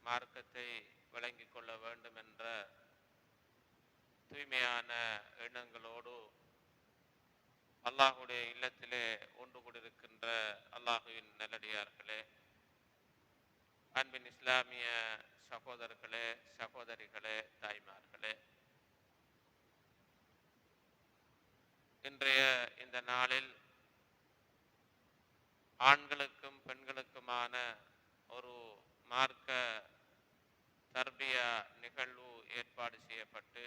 மார்க்கத்தை விளங்கிக் கொள்ள வேண்டும் என்ற தூய்மையான எண்ணங்களோடு அல்லாஹுடைய இல்லத்திலே ஒன்று கூடியிருக்கின்ற அல்லாஹுவின் நல்லடியார்களே, அன்பின் இஸ்லாமிய சகோதரர்களே, சகோதரிகளே, தாய்மார்களே, இன்றைய இந்த நாளில் ஆண்களுக்கும் பெண்களுக்குமான ஒரு மார்க்க தர்பியா நிகழ்வு ஏற்பாடு செய்யப்பட்டு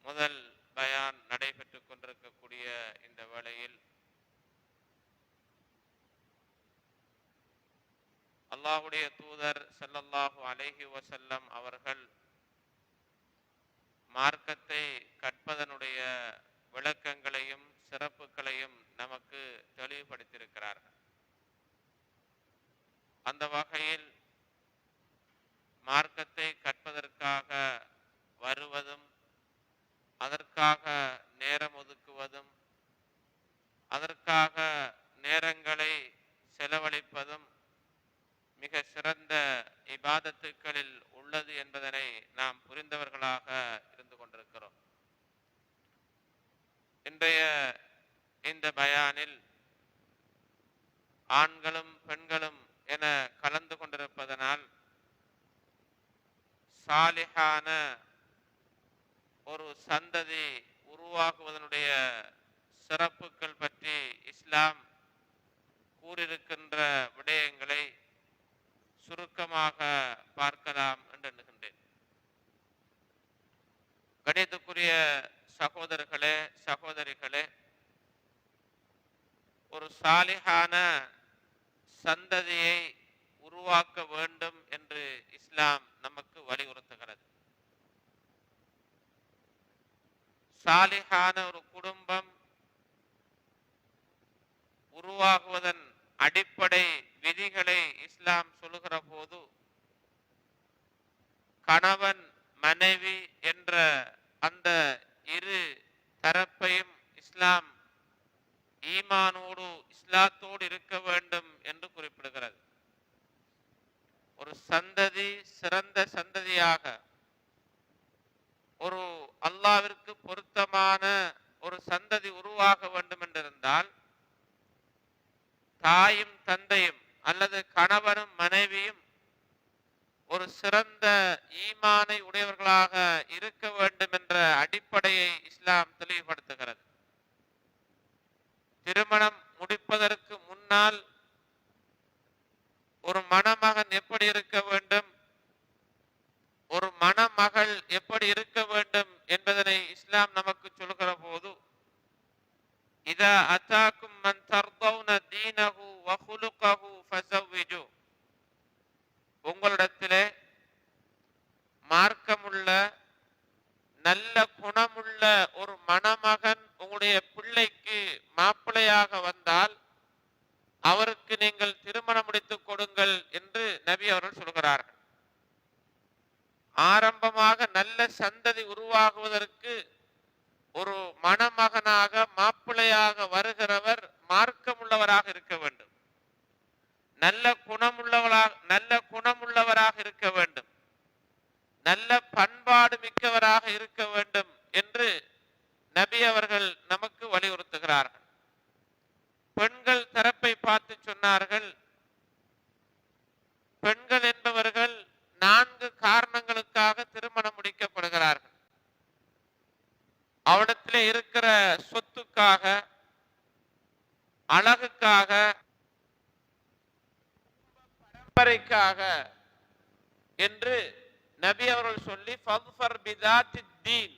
முதல் பயான் நடைபெற்று கொண்டிருக்கக்கூடிய இந்த வேளையில் அல்லாஹுடைய தூதர் ஸல்லல்லாஹு அலைஹி வஸல்லம் அவர்கள் மார்க்கத்தை கற்பதனுடைய விளக்கங்களையும் சிறப்புகளையும் நமக்கு தெளிவுபடுத்தியிருக்கிறார்கள். அந்த வகையில் மார்க்கத்தை கற்பதற்காக வருவதும், அதற்காக நேரம் ஒதுக்குவதும், அதற்காக நேரங்களை செலவழிப்பதும் மிக சிறந்த இபாதத்துக்களில் உள்ளது என்பதனை நாம் புரிந்தவர்களாக இருந்து கொண்டிருக்கிறோம். இன்றைய இந்த பயானில் ஆண்களும் பெண்களும் என கலந்து கொண்டிருப்பதனால் சாலிஹான ஒரு சந்ததி உருவாக்குவதனுடைய சிறப்புகள் பற்றி இஸ்லாம் கூறியிருக்கின்ற விடயங்களை சுருக்கமாக பார்க்கலாம் என்று எண்ணுகின்றேன். கணிதத்துக்குரிய சகோதரர்களே, சகோதரிகளே, ஒரு சாலிஹான சந்ததியை உருவாக்க வேண்டும் என்று இஸ்லாம் நமக்கு வலியுறுத்துகிறது. சாலிஹான ஒரு குடும்பம் உருவாகுவதன் அடிப்படை விதிகளை இஸ்லாம் சொல்லுகிற போது கணவன் மனைவி என்ற அந்த இரு தரப்பையும் இஸ்லாம் ஈமானோடு இஸ்லாத்தோடு இருக்க வேண்டும் என்று குறிப்பிடுகிறது. ஒரு சந்ததி சிறந்த சந்ததியாக, ஒரு அல்லாஹ்விற்கு பொருத்தமான ஒரு சந்ததி உருவாக வேண்டும் என்றிருந்தால் தாயும் தந்தையும் அல்லது கணவனும் மனைவியும் ஒரு சிறந்த ஈமானை உடையவர்களாக இருக்க வேண்டும் என்ற அடிப்படையை இஸ்லாம் தெளிவுபடுத்துகிறது. திருமணம் முடிப்பதற்கு முன்னால் ஒரு மணமகன் எப்படி இருக்க வேண்டும், ஒரு மணமகள் எப்படி இருக்க வேண்டும் என்பதனை இஸ்லாம் நமக்கு சொல்கிற போது, இதா அதாக்கும் மன் தர்தௌன தீனஹு வ குலுகஹு ஃபஸவ்விஜு, உங்களிடத்திலே மார்க்கமுள்ள நல்ல குணமுள்ள ஒரு மணமகன் உங்களுடைய பிள்ளைக்கு மாப்பிள்ளையாக வந்தால் அவருக்கு நீங்கள் திருமணம் முடித்துக் கொடுங்கள் என்று நபி அவர்கள் சொல்கிறார்கள். ஆரம்பமாக நல்ல சந்ததி உருவாகுவதற்கு ஒரு மணமகனாக மாப்பிள்ளையாக வருகிறவர் மார்க்கமுள்ளவராக இருக்க வேண்டும், நல்ல குணமுள்ளவராக இருக்க வேண்டும், நல்ல பண்பாடு மிக்கவராக இருக்க வேண்டும் என்று நபி அவர்கள் நமக்கு வலியுறுத்துகிறார்கள். பெண்கள் தரப்பை பார்த்து சொன்னார்கள், பெண்கள் என்பவர்கள் 4 காரணங்களுக்காக திருமணம் முடிக்கப்படுகிறார்கள். அவரிடத்திலே இருக்கிற சொத்துக்காக, அழகுக்காக, பரம்பரைக்காக என்று நபி அவர்கள் சொல்லி ஃபத்ஃபர் பிதாத்தித் தீன்,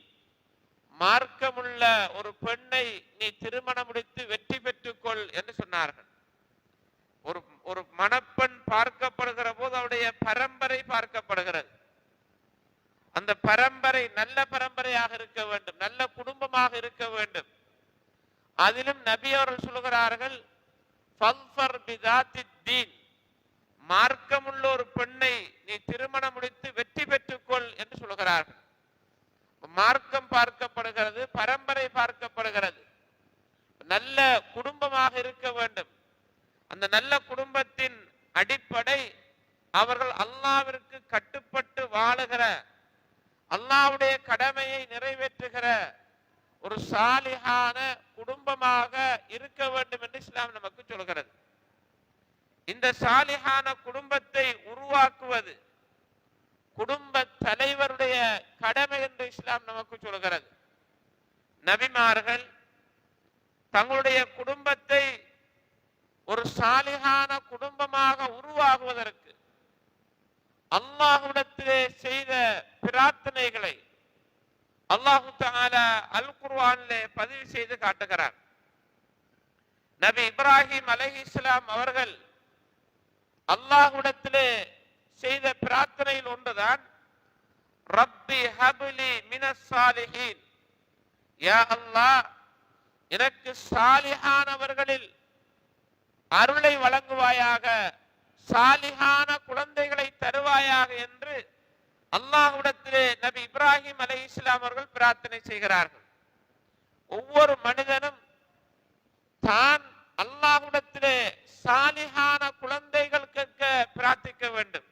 மார்க்கமுள்ள ஒரு பெண்ணை நீ திருமணம் முடித்து வெற்றி பெற்றுக்கொள் என்று சொன்னார்கள். ஒரு மணப்பெண் பார்க்கப்படுகிற போது அவருடைய பரம்பரை பார்க்கப்படுகிறது. அந்த பரம்பரை நல்ல பரம்பரையாக இருக்க வேண்டும், நல்ல குடும்பமாக இருக்க வேண்டும். அதிலும் நபி அவர்கள் சொல்கிறார்கள், ஃபத்ஃபர் பிதாத்தித் தீன், மார்க்கமுள்ள ஒரு பெண்ணை நீ திருமணம் முடித்து வெற்றி பெற்றுக்கொள் என்று சொல்கிறார்கள். மார்க்கம் பார்க்கப்படுகிறது, பரம்பரை பார்க்கப்படுகிறது, நல்ல குடும்பமாக இருக்க வேண்டும். அந்த நல்ல குடும்பத்தின் அடிப்படை அவர்கள் அல்லாஹ்விற்கு கட்டுப்பட்டு வாழுகிற, அல்லாஹ்வுடைய கடமையை நிறைவேற்றுகிற ஒரு சாலிஹான குடும்பமாக இருக்க வேண்டும் என்று இஸ்லாம் நமக்கு சொல்கிறது. இந்த சாலிஹான குடும்பத்தை உருவாக்குவது குடும்ப தலைவருடைய கடமை என்று இஸ்லாம் நமக்கு சொல்கிறது. நபிமார்கள் தங்களுடைய குடும்பத்தை ஒரு சாலிஹான குடும்பமாக உருவாகுவதற்கு அல்லாஹ்விடத்திலே செய்த பிரார்த்தனைகளை அல்லாஹு தஆலா அல் குர்ஆனிலே பதிவு செய்து காட்டுகிறார். நபி இப்ராஹிம் அலைஹிஸ்ஸலாம் அவர்கள் அல்லாஹ்விடத்திலே செய்த பிரார்த்தனையில் ஒன்றுதான், ரப்பி ஹப்லி மினஸ் சாலிஹீன், யா அல்லாஹ் எனக்கு சாலிஹானவர்களில் அருளை வழங்குவாயாக, சாலிஹான குழந்தைகளை தருவாயாக என்று அல்லாஹ்விடத்திலே நபி இப்ராஹிம் அலைஹிஸ்ஸலாம் அவர்கள் பிரார்த்தனை செய்கிறார்கள். ஒவ்வொரு மனிதனும் தான் அல்லாஹ்விடத்திலே சாலிஹான குழந்தைகள் கேட்க பிரார்த்திக்க வேண்டும்.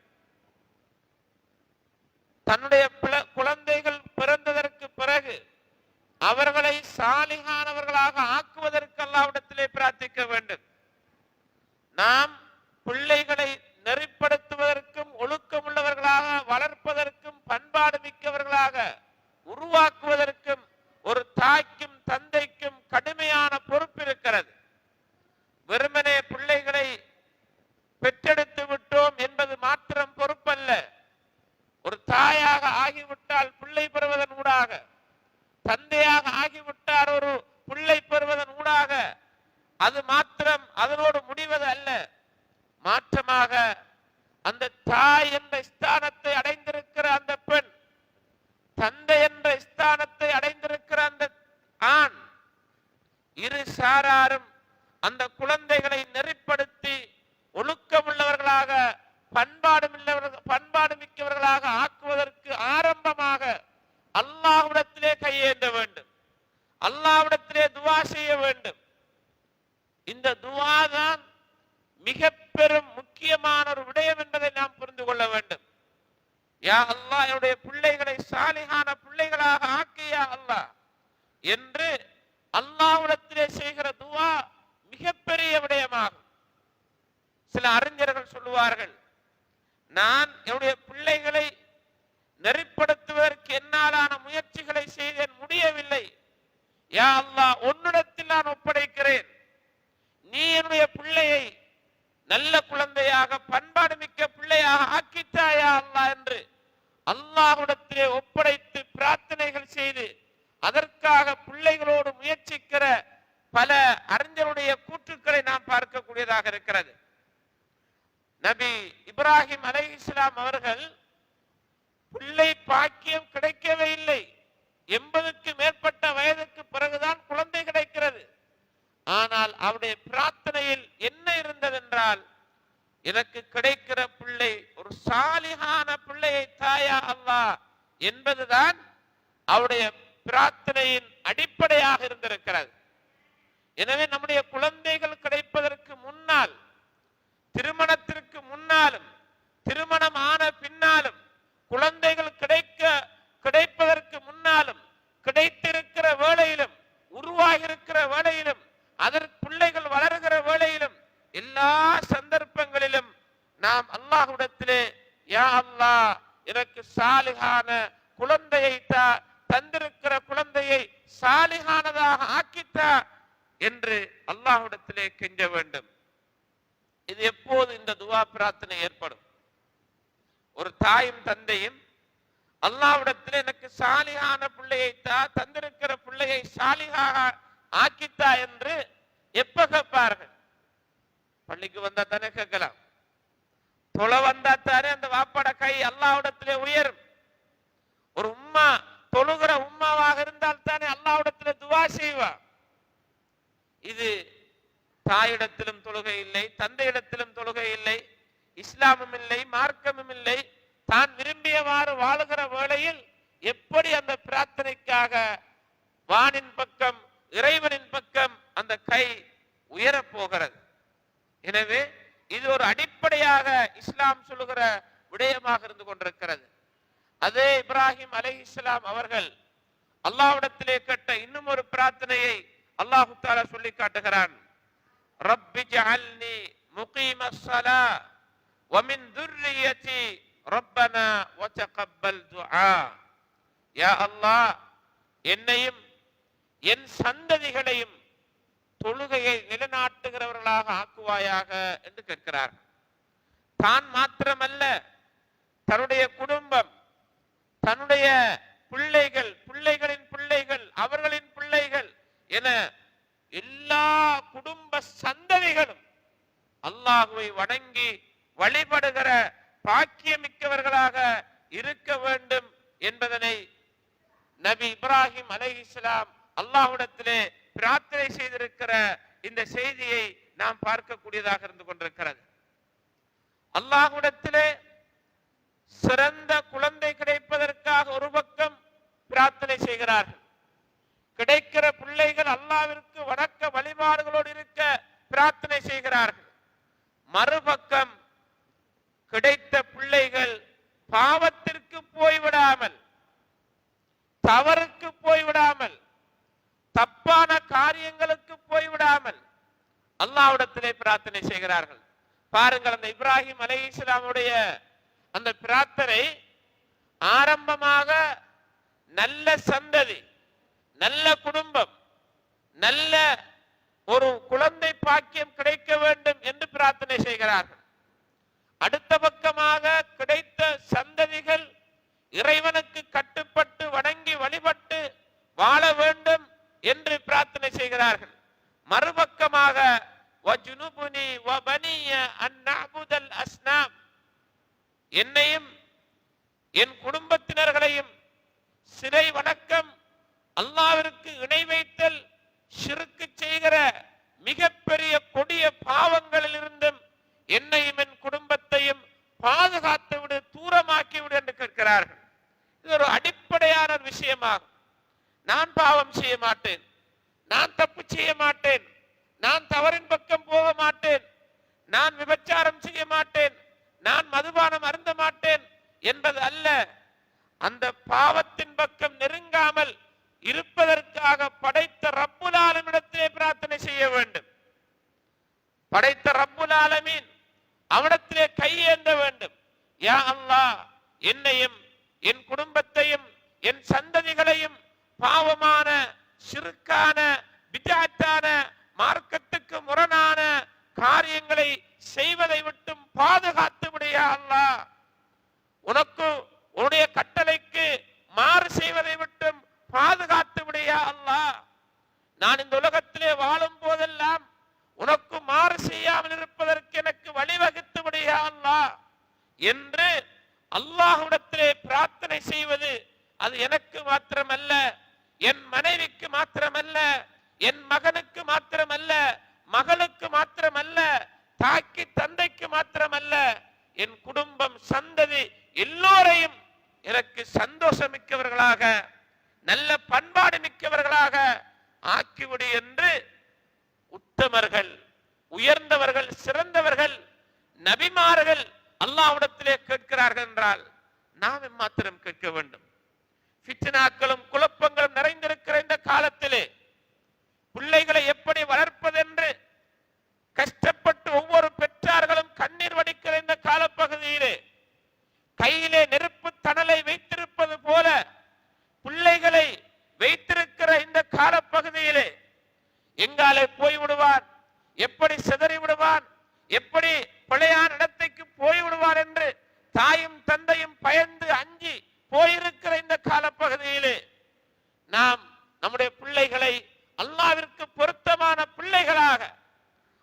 தன்னுடைய குழந்தைகள் பிறந்ததற்கு பிறகு அவர்களை சாலிஹானவர்களாக ஆக்குவதற்கு அல்லாஹ்விடத்திலே பிரார்த்திக்க வேண்டும். நாம் பிள்ளைகளை நெறிப்படுத்துவதற்கும் ஒழுக்கமுள்ளவர்களாக வளர்ப்பதற்கும் பண்பாடு மிக்கவர்களாக உருவாக்குவதற்கும் ஒரு தாய்க்கும் தந்தைக்கும் கடுமையான பொறுப்பு இருக்கிறது. வெறுமனே பிள்ளைகளை பெற்றெடுத்து விட்டோம் என்பது மாத்திரம் பொறுப்பல்ல. ஒரு தாயாக ஆகிவிட்டால் பிள்ளை பெறுவதன் ஊடாக, தந்தையாக ஆகிவிட்டார் ஒரு பிள்ளை பெறுவதன் ஊடாக அது மாத்திரம் அதனோடு முடிவது அல்ல. மாற்றமாக அந்த தாய் என்ற ஸ்தானத்தை அடைந்திருக்கிற அந்த பெண், தந்தை என்ற ஸ்தானத்தை அடைந்திருக்கிற அந்த ஆண், இரு சாராரும் அந்த குழந்தைகளை நெறிப்படுத்தி ஒழுக்கமுள்ளவர்களாக பண்பாடு மிக்கவர்களாக ஆக்குவதற்கு ஆரம்பமாக அல்லாஹ்விடத்திலே கையேந்த வேண்டும், அல்லாஹ்விடத்திலே துஆ செய்ய வேண்டும். இந்த துஆ தான் மிக பெரும் முக்கியமான ஒரு விடயம் என்பதை நாம் புரிந்து கொள்ள வேண்டும். யா அல்லாஹ் என்னுடைய பிள்ளைகளை சாலிஹான பிள்ளைகளாக ஆக்கியா அல்லாஹ் என்று அல்லாஹ்விடத்திலே செய்கிற துஆ மிகப்பெரிய விடயமாகும். சில அறிஞர்கள் சொல்லுவார்கள், நான் என்னுடைய பிள்ளைகளை நெறிப்படுத்துவதற்கு என்னாலான முயற்சிகளை செய்தேன், முடியவில்லை. யா அல்லாஹ் உன்னிடத்தில் நான் ஒப்படைக்கிறேன், நீ என்னுடைய பிள்ளையை நல்ல குழந்தையாக பண்பாடு மிக்க பிள்ளையாக ஆக்கித்தாயா அல்லாஹ் என்று அல்லாஹ்விடத்திலே ஒப்படைத்து பிரார்த்தனைகள் செய்து அதற்காக பிள்ளைகளோடு முயற்சிக்கிற பல அறிஞருடைய கூற்றுக்களை நாம் பார்க்கக்கூடியதாக இருக்கிறது. நபி இப்ராஹிம் அலைஹிஸ்ஸலாம் அவர்கள் பிள்ளை பாக்கியம் கிடைக்கவே இல்லை. 80க்கு மேற்பட்ட வயதுக்கு பிறகுதான் குழந்தை கிடைக்கிறது. ஆனால் அவருடைய பிரார்த்தனையில் என்ன இருந்தது என்றால், எனக்கு கிடைக்கிற பிள்ளை ஒரு சாலிஹான பிள்ளையை தாயா அல்லாஹ் என்பதுதான் அவருடைய பிரார்த்தனையின் அடிப்படையாக இருந்திருக்கிறது. எனவே நம்முடைய குழந்தைகள் கிடைப்பதற்கு முன்னால், திருமணத்திற்கு முன்னாலும், திருமணம் ஆன பின்னாலும், குழந்தைகள் கிடைப்பதற்கு முன்னாலும், கிடைத்திருக்கிற வேளையிலும், உருவாகியிருக்கிற வேளையிலும், அதற்கு பிள்ளைகள் வளர்கிற வேளையிலும், எல்லா சந்தர்ப்பங்களிலும் நாம் அல்லாஹ்விடத்திலே யா அல்லாஹ் எனக்கு சாலிஹான குழந்தையை தந்திருக்கிற குழந்தையை சாலிஹானதாக ஆக்கித்தா என்று அல்லாஹ்விடத்திலே கெஞ்ச வேண்டும். இது எப்போது இந்த துஆ பிரார்த்தனை ஏற்படும்? ஒரு தாயும் தந்தையும் அல்லாஹ்விடத்திலே எனக்கு சாலிஹான பிள்ளையை தந்திருக்கிற பிள்ளையை சாலிஹாக ஆக்கித்தா என்று எப்ப கேட்பார்கள்? பள்ளிக்கு வந்தா தானே கேட்கலாம், தொலை வந்தா தானே அந்த வாப்பாட கை அல்லாஹ்விடத்திலே உயரும். ஒரு உம்மா தொழுகிற உம்மாவாக இருந்தால் தானே அல்லாஹ்விடத்திலே துஆ செய்வா. இது தாயிடத்திலும் தொழுகை இல்லை, தந்தையிடத்திலும் தொழுகை இல்லை, இஸ்லாமும் இல்லை, மார்க்கமும் இல்லை. தான் விரும்பியவாறு வாழுகிற வேளையில் எப்படி அந்த பிரார்த்தனைக்காக வானின் பக்கம், இறைவனின் பக்கம் அந்த கை உயரப் போகிறது? எனவே இது ஒரு அடிப்படையாக இஸ்லாம் சொல்லுகிற விடயமாக இருந்து கொண்டிருக்கிறது. அதே இப்ராஹிம் அலைஹிஸ்ஸலாம் அவர்கள் அல்லாஹ்விடத்திலே கேட்ட இன்னும் ஒரு பிரார்த்தனையை அல்லாஹ் தஆலா சொல்லி காட்டுகிறான். ரப்பி ஜஅல்னி முகீமஸ் ஸலா வ மின் ذُرِّيَّتِي ரப்பனா வ தகப்பல் துஆ. யா அல்லாஹ், என்னையும் என் சந்ததிகளையும் தொழுகையை நிலைநாட்டுகிறவர்களாக ஆக்குவாயாக என்று கேட்கிறார். தான் மாத்திரமல்ல, தன்னுடைய குடும்பம், தன்னுடைய பிள்ளைகள், பிள்ளைகளின் பிள்ளைகள், அவர்களின் பிள்ளைகள் என எல்லா குடும்ப சந்ததிகளும் அல்லாஹ்வை வணங்கி வழிபடுகிற பாக்கியமிக்கவர்களாக இருக்க வேண்டும் என்பதனை நபி இப்ராஹிம் அலைஹிஸ்ஸலாம் அல்லாஹ்விடத்திலே பிரார்த்தனை செய்திருக்கிற இந்த செய்தியை நாம் பார்க்கக்கூடியதாக இருந்து கொண்டிருக்கிறது. அல்லாஹ்விடத்திலே சிறந்த குழந்தை கிடைப்பதற்காக ஒரு பக்கம் பிரார்த்தனை செய்கிறார்கள். கிடைக்கிற பிள்ளைகள் அல்லாஹ்விற்கு வணக்க வழிபாடுகளோடு இருக்க பிரார்த்தனை செய்கிறார்கள். மறுபக்கம் கிடைத்த பிள்ளைகள் பாவத்திற்கு போய்விடாமல், தவறுக்கு போய்விடாமல், தப்பான காரியங்களுக்கு போய்விடாமல் அல்லாஹ்விடத்திலே பிரார்த்தனை செய்கிறார்கள். பாருங்கள், அந்த இப்ராஹிம் அலைஹிஸ்ஸலாமுடைய அந்த பிரார்த்தனை ஆரம்பமாக நல்ல சந்ததி, நல்ல குடும்பம், நல்ல ஒரு குழந்தை பாக்கியம் கிடைக்க வேண்டும் என்று பிரார்த்தனை செய்கிறார்கள். அடுத்த பக்கமாக கிடைத்த சந்ததிகள் இறைவனுக்கு கட்டுப்பட்டு வணங்கி வழிபட்டு வாழ வேண்டும் என்று பிரார்த்தனை செய்கிறார்கள். மறுபக்கமாக வஜுனுபுனி வபனிய அன் நஅபுதல் அஸ்னாம், என்னையும் என் குடும்பத்தினர்களையும் சிலை வணக்கம், அல்லாஹ்விற்கு இணை வைத்தல், ஷிர்க் செய்கிற மிகப்பெரிய கொடிய பாவங்களில் இருந்தும் என்னையும் என் குடும்பத்தையும் பாதுகாத்து விடு, தூரமாக்கி விடு என்று கேட்கிறார்கள். இது ஒரு அடிப்படையான விஷயமாகும். நான் பாவம் செய்ய மாட்டேன், நான் தப்பு செய்ய மாட்டேன், நான் தவறின் பக்கம் போக மாட்டேன், நான் விபச்சாரம் செய்ய மாட்டேன், நான் மதுபானம் அருந்த மாட்டேன் என்பது அல்ல. அந்த பாவத்தின் பக்கம் நெருங்காமல் இருப்பதற்காக படைத்த ரப்புல் ஆலமீனிடத்திலே பிரார்த்தனை செய்ய வேண்டும். படைத்த ரப்புல் ஆலமீன் அவனிடத்திலே கையேந்த வேண்டும். யா அல்லாஹ், என்னையும் என் குடும்பத்தையும் என் சந்ததிகளையும் பாவமான, ஷிர்கான, பித்அத்தான, மார்க்கத்துக்கு முரணான காரியங்களை செய்வதை விட்டும் பாதுகாத்து விடு யா அல்லாஹ். உனக்கு உன்னுடைய கட்டளைக்கு மாறு செய்வதை விட்டும் பாதுகாத்து விடு யா அல்லாஹ். நான் இந்த உலகத்திலே வாழும் போதெல்லாம் உனக்கு மாறு செய்யாமல் இருப்பதற்கு எனக்கு வழிவகுத்து விடு யா அல்லாஹ் என்று அல்லாஹ்விடத்திலே பிரார்த்தனை செய்வது, அது எனக்கு மாத்திரமல்ல, என் மனைவிக்கு மாத்திரமல்ல, என் மகனுக்கு மாத்திரமல்ல, மகளுக்கு மாத்திரமல்ல, தாய்க்கு தந்தைக்கு மாத்திரமல்ல, என் குடும்பம், சந்ததி எல்லோரையும் எனக்கு சந்தோஷமிக்கவர்களாக, நல்ல பண்பாடு மிக்கவர்களாக ஆக்கிவிடு என்று உத்தமர்கள், உயர்ந்தவர்கள், சிறந்தவர்கள், நபிமார்கள் அல்லாஹ்விடத்திலே கேட்கிறார்கள் என்றால் நாம் மாத்திரம் கேட்க வேண்டும். ஃபித்னாக்களும் குழப்பங்களும் நிறைந்திருக்கிற இந்த காலத்திலே பிள்ளைகளை எப்படி வளர்ப்பதென்று கஷ்டப்பட்டு ஒவ்வொரு பெற்றார்களும் கண்ணீர் வடிக்கிற இந்த காலப்பகுதியிலே கையிலே நெருப்பு தணலை வைத்திருப்பது போல பிள்ளைகளை வைத்திருக்கிற இந்த காலப்பகுதியிலே எங்காலே போய்விடுவான், எப்படி சிதறி விடுவான், எப்படி பிழையான இடத்துக்கு போய்விடுவான் என்று தாயும் தந்தையும் பயந்து அஞ்சி போயிருக்கிற இந்த காலப்பகுதியிலே நாம் நம்முடைய பிள்ளைகளை அல்லாஹ்விற்கு பொருத்தமான பிள்ளைகளாக,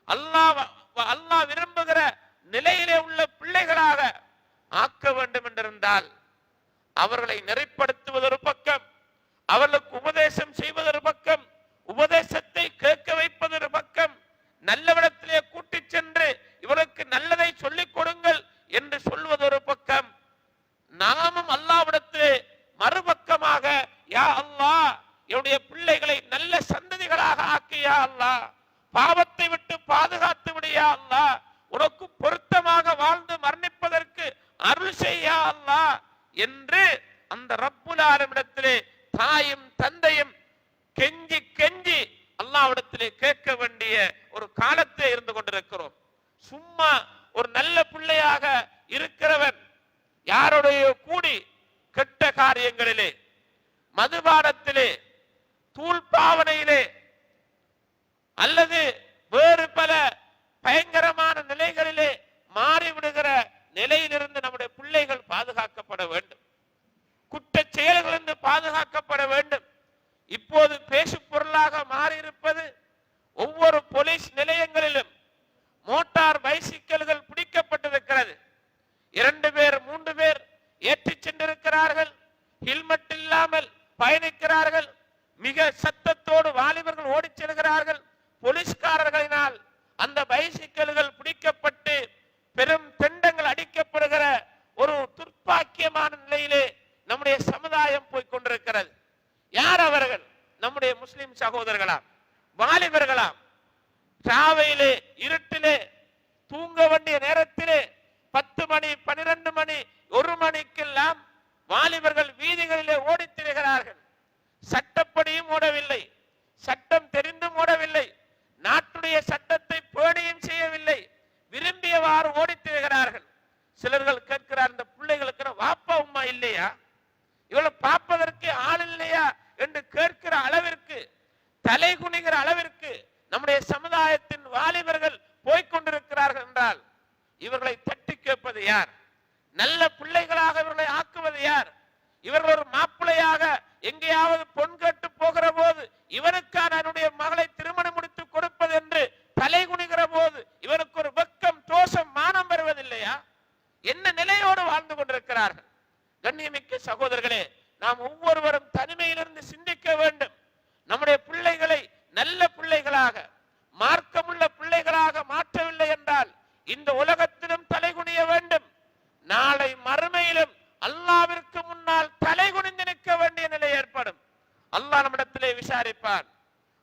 அல்லாஹ் விரும்புகிற நிலையிலே உள்ள பிள்ளைகளாக ஆக்க வேண்டும் என்றிருந்தால் அவர்களை நெறிப்படுத்துவது ஒரு பக்கம், அவர்களுக்கு உபதேசம் செய்வது ஒரு பக்கம், உபதேசத்தை கேட்க வைப்பது ஒரு பக்கம், நல்லவிடத்திலே கூட்டிச் சென்று இவருக்கு நல்லதை சொல்லிக் கொடுங்கள் என்று சொல்வது ஒரு பக்கம், நாமும் அல்லாஹ்விடத்திலே மறுபக்கமாக யா அல்லாஹ், என்னுடைய பிள்ளைகளை நல்ல சந்ததிகளாக ஆக்கு யா அல்லாஹ், பாவத்தை விட்டு பாதுகாத்து விடு யா அல்லாஹ், உனக்கு அருள் செய்யா அல்லாஹ் என்று அந்த ரப்புல் ஆலமீனிடத்திலே தாயும் தந்தையும் கெஞ்சி கெஞ்சி அல்லாஹ்விடத்திலே கேட்க வேண்டிய ஒரு காலத்தை இருந்து கொண்டிருக்கிறோம். சும்மா ஒரு நல்ல பிள்ளையாக இருக்கிறவன் யாருடைய கூடி கெட்ட காரியங்களிலே, மதுபானத்திலே, தூள்பாவனையிலே அல்லது வேறு பல பயங்கரமான நிலைகளிலே மாறிவிடுகிற நிலையிலிருந்து நம்முடைய பிள்ளைகள் பாதுகாக்கப்பட வேண்டும். குற்ற செயல்களிலிருந்து பாதுகாக்கப்பட வேண்டும். இப்போது பேசு பொருளாக மாறியிருப்பது ஒவ்வொரு போலீஸ் நிலையங்களிலும் மோட்டார் பைசிக்கல்கள் பிடிக்கப்பட்டிருக்கிறது. 2 பேர் 3 பேர் ஏற்றி சென்றிருக்கிறார்கள். ஹெல்மெட் இல்லாமல் பயணிக்கிறார்கள். மிக சத்தத்தோடு வாலிபர்கள் ஓடிச் செல்கிறார்கள். போலீஸ்காரர்களினால் அந்த பைசிக்கல்கள் பிடிக்கப்பட்டு பெரும் தெண்டங்கள் அடிக்கப்படுகிற ஒரு துர்ப்பாக்கியமான நிலையிலே நம்முடைய சமுதாயம் போய்கொண்டிருக்கிறது. யார் அவர்கள்? நம்முடைய முஸ்லிம் சகோதரர்களாம், வாலிபர்களாம். ராவையிலே இருட்டிலே தூங்க வேண்டிய நேரத்திலே 10 மணி 12 மணி 1 மணிக்கெல்லாம் வாலிபர்கள் வீதிகளிலே ஓடித் திரிகிறார்கள். சட்டப்படியும் ஓடவில்லை, சட்டம் தெரிந்தும் ஓடவில்லை, நாட்டுடைய சட்டத்தை பேணியும் செய்யவில்லை, விரும்பியவாறு ஓடித் திரிகிறார்கள். சிலர்கள் கேட்கிறார், இந்த பிள்ளைகளுக்கு வாப்பா உம்மா இல்லையா, இவளை பார்ப்பதற்கு ஆள் இல்லையா என்று கேட்கிற அளவிற்கு, தலை குனிகிற அளவிற்கு நம்முடைய சமுதாயத்தின் வாலிபர்கள் போய்கொண்டிருக்கிறார்கள் என்றால் இவர்களை தட்டி கேட்பது யார்? நல்ல பிள்ளைகளாக இவர்களை ஆக்குவது யார்? இவர்கள் ஒரு மாப்பிள்ளையாக எங்கேயாவது பொன் கேட்டு போகிற போது இவனுக்கான என்னுடைய மகளை திருமணம் முடித்து கொடுப்பது என்று தலை குனிகிற போது இவனுக்கு ஒரு வெக்கம், தோஷம், மானம் வருவதில்லையா? என்ன நிலையோடு வாழ்ந்து கொண்டிருக்கிறார்கள். கண்ணியமிக்க சகோதரர்களே, நாம் ஒவ்வொருவரும் தனிமையிலிருந்து சிந்திக்க வேண்டும். நம்முடைய பிள்ளைகளை நல்ல பிள்ளைகளாக, மார்க்கமுள்ள பிள்ளைகளாக மாற்றவில்லை என்றால் இந்த உலகத்திலும் தலைகுனிய வேண்டும். நாளை மறுமையிலும் அல்லாஹ்விற்கு முன்னால் தலைகுனிந்து நிற்க வேண்டிய நிலை ஏற்படும். அல்லாஹ் நம்மிடத்திலே விசாரிப்பான்,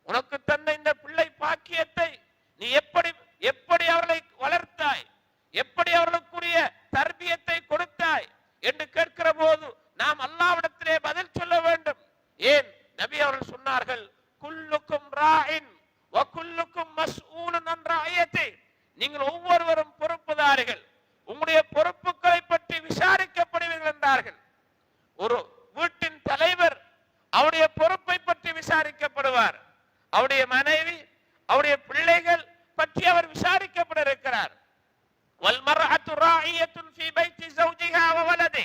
உனக்கு தந்த இந்த பிள்ளை பாக்கியத்தை நீ எப்படி அவர்களை வளர்த்தாய், எப்படி அவர்களுக்குரிய தர்பியத்தை கொடுத்தாய் என்று கேட்கிற போது நாம் அல்லாஹ்விடத்திலே பதில் சொல்ல வேண்டும். ஏன்? நபி அவர்கள் சொன்னார்கள், குல்லுக்கும் ராஇன் வ குல்லுக்கும் மஸ்ஊலுன் அன் ரஅயத்தி. நீங்கள் ஒவ்வொருவரும் பொறுப்புதாரிகள், உங்களுடைய பொறுப்புகளை பற்றி விசாரிக்கப்படுவீர்கள் என்றார்கள். ஒரு வீட்டின் தலைவர் அவருடைய பொறுப்பை பற்றி விசாரிக்கப்படுவார். அவருடைய மனைவி, அவருடைய பிள்ளைகள் பற்றி அவர் விசாரிக்கப்பட இருக்கிறார். வல் மர்அத்து ராஇயத்துன் ஃபீ பைத்தி ஸௌஜிஹா வ வலதி.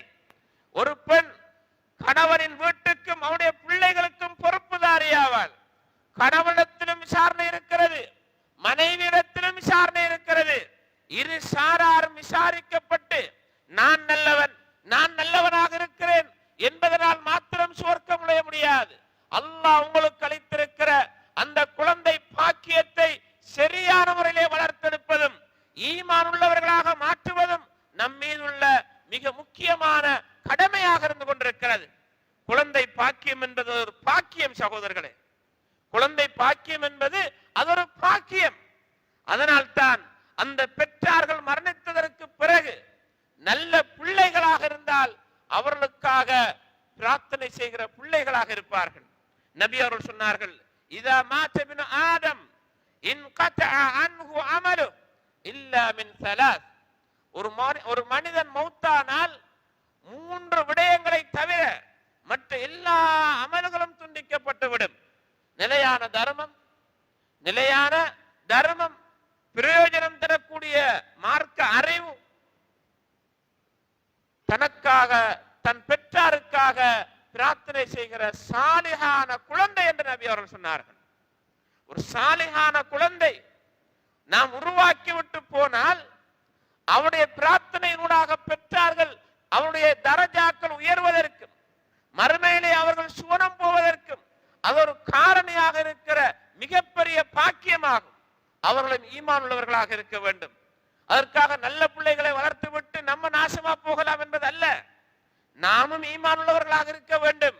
ஒரு பெண் கணவனின் வீட்டுக்கும் அவருடைய பிள்ளைகளுக்கும் பொறுப்புதாரியாவாள். கணவனிடத்திலும் விசாரணை இருக்கிறது, மனைவியிடத்திலும் விசாரணை இருக்கிறது. இரு சாராரும் விசாரிக்கப்பட்டு நான் நல்லவன், நான் நல்லவனாக இருக்கிறேன் என்பதனால் மாத்திரம் சுவர்க்கம் நுழைய முடியாது. அல்லாஹ் உங்களுக்கு அளித்திருக்கிற அந்த குழந்தை பாக்கியத்தை சரியான முறையிலே வளர்த்தெடுப்பதும் ஈமான் உள்ளவர்களாக மாற்றுவதும் நம் மீதுள்ள மிக முக்கியமான கடமையாக இருந்து கொண்டிருக்கிறது. குழந்தை பாக்கியம் என்பது ஒரு பாக்கியம் சகோதரர்களே. குழந்தை பாக்கியம் என்பது அது ஒரு பாக்கியம். அதனால்தான் அந்த பெற்றார்கள் மரணித்ததற்கு பிறகு நல்ல பிள்ளைகளாக இருந்தால் அவர்களுக்காக பிரார்த்தனை செய்கிற பிள்ளைகளாக இருப்பார்கள். நபி அவர்கள் சொன்னார்கள், இதா மாத இப்னு ஆதம் இன்கதஅ அன்ஹு அமலு இல்லா மின் ஸலாஸ். ஒரு மனிதன் மௌத்தானால் 3 விடயங்களை தவிர மற்ற எல்லா அமல்களும் துண்டிக்கப்பட்டுவிடும். நிலையான தர்மம், பிரயோஜனம் தரக்கூடிய மார்க்க அறிவு, தனக்காக தன் பெற்றாருக்காக பிரார்த்தனை செய்கிற சாலிஹான குழந்தை என்று நபி அவர்கள் சொன்னார்கள். ஒரு சாலிஹான குழந்தை நாம் உருவாக்கி விட்டு போனால் அவருடைய பிரார்த்தனையினூடாக பெற்றார்கள் அவருடைய தரஜாக்கள் உயர்வதற்கும் மறுமையிலே அவர்கள் சுவனம் போவதற்கும் அது ஒரு காரணியாக இருக்கிற மிகப்பெரிய பாக்கியமாகும். அவர்களும் ஈமான் உள்ளவர்களாக இருக்க வேண்டும். அதற்காக நல்ல பிள்ளைகளை வளர்த்து விட்டு நம்ம நாசமா போகலாம் என்பது அல்ல. நாமும் ஈமான் உள்ளவர்களாக இருக்க வேண்டும்.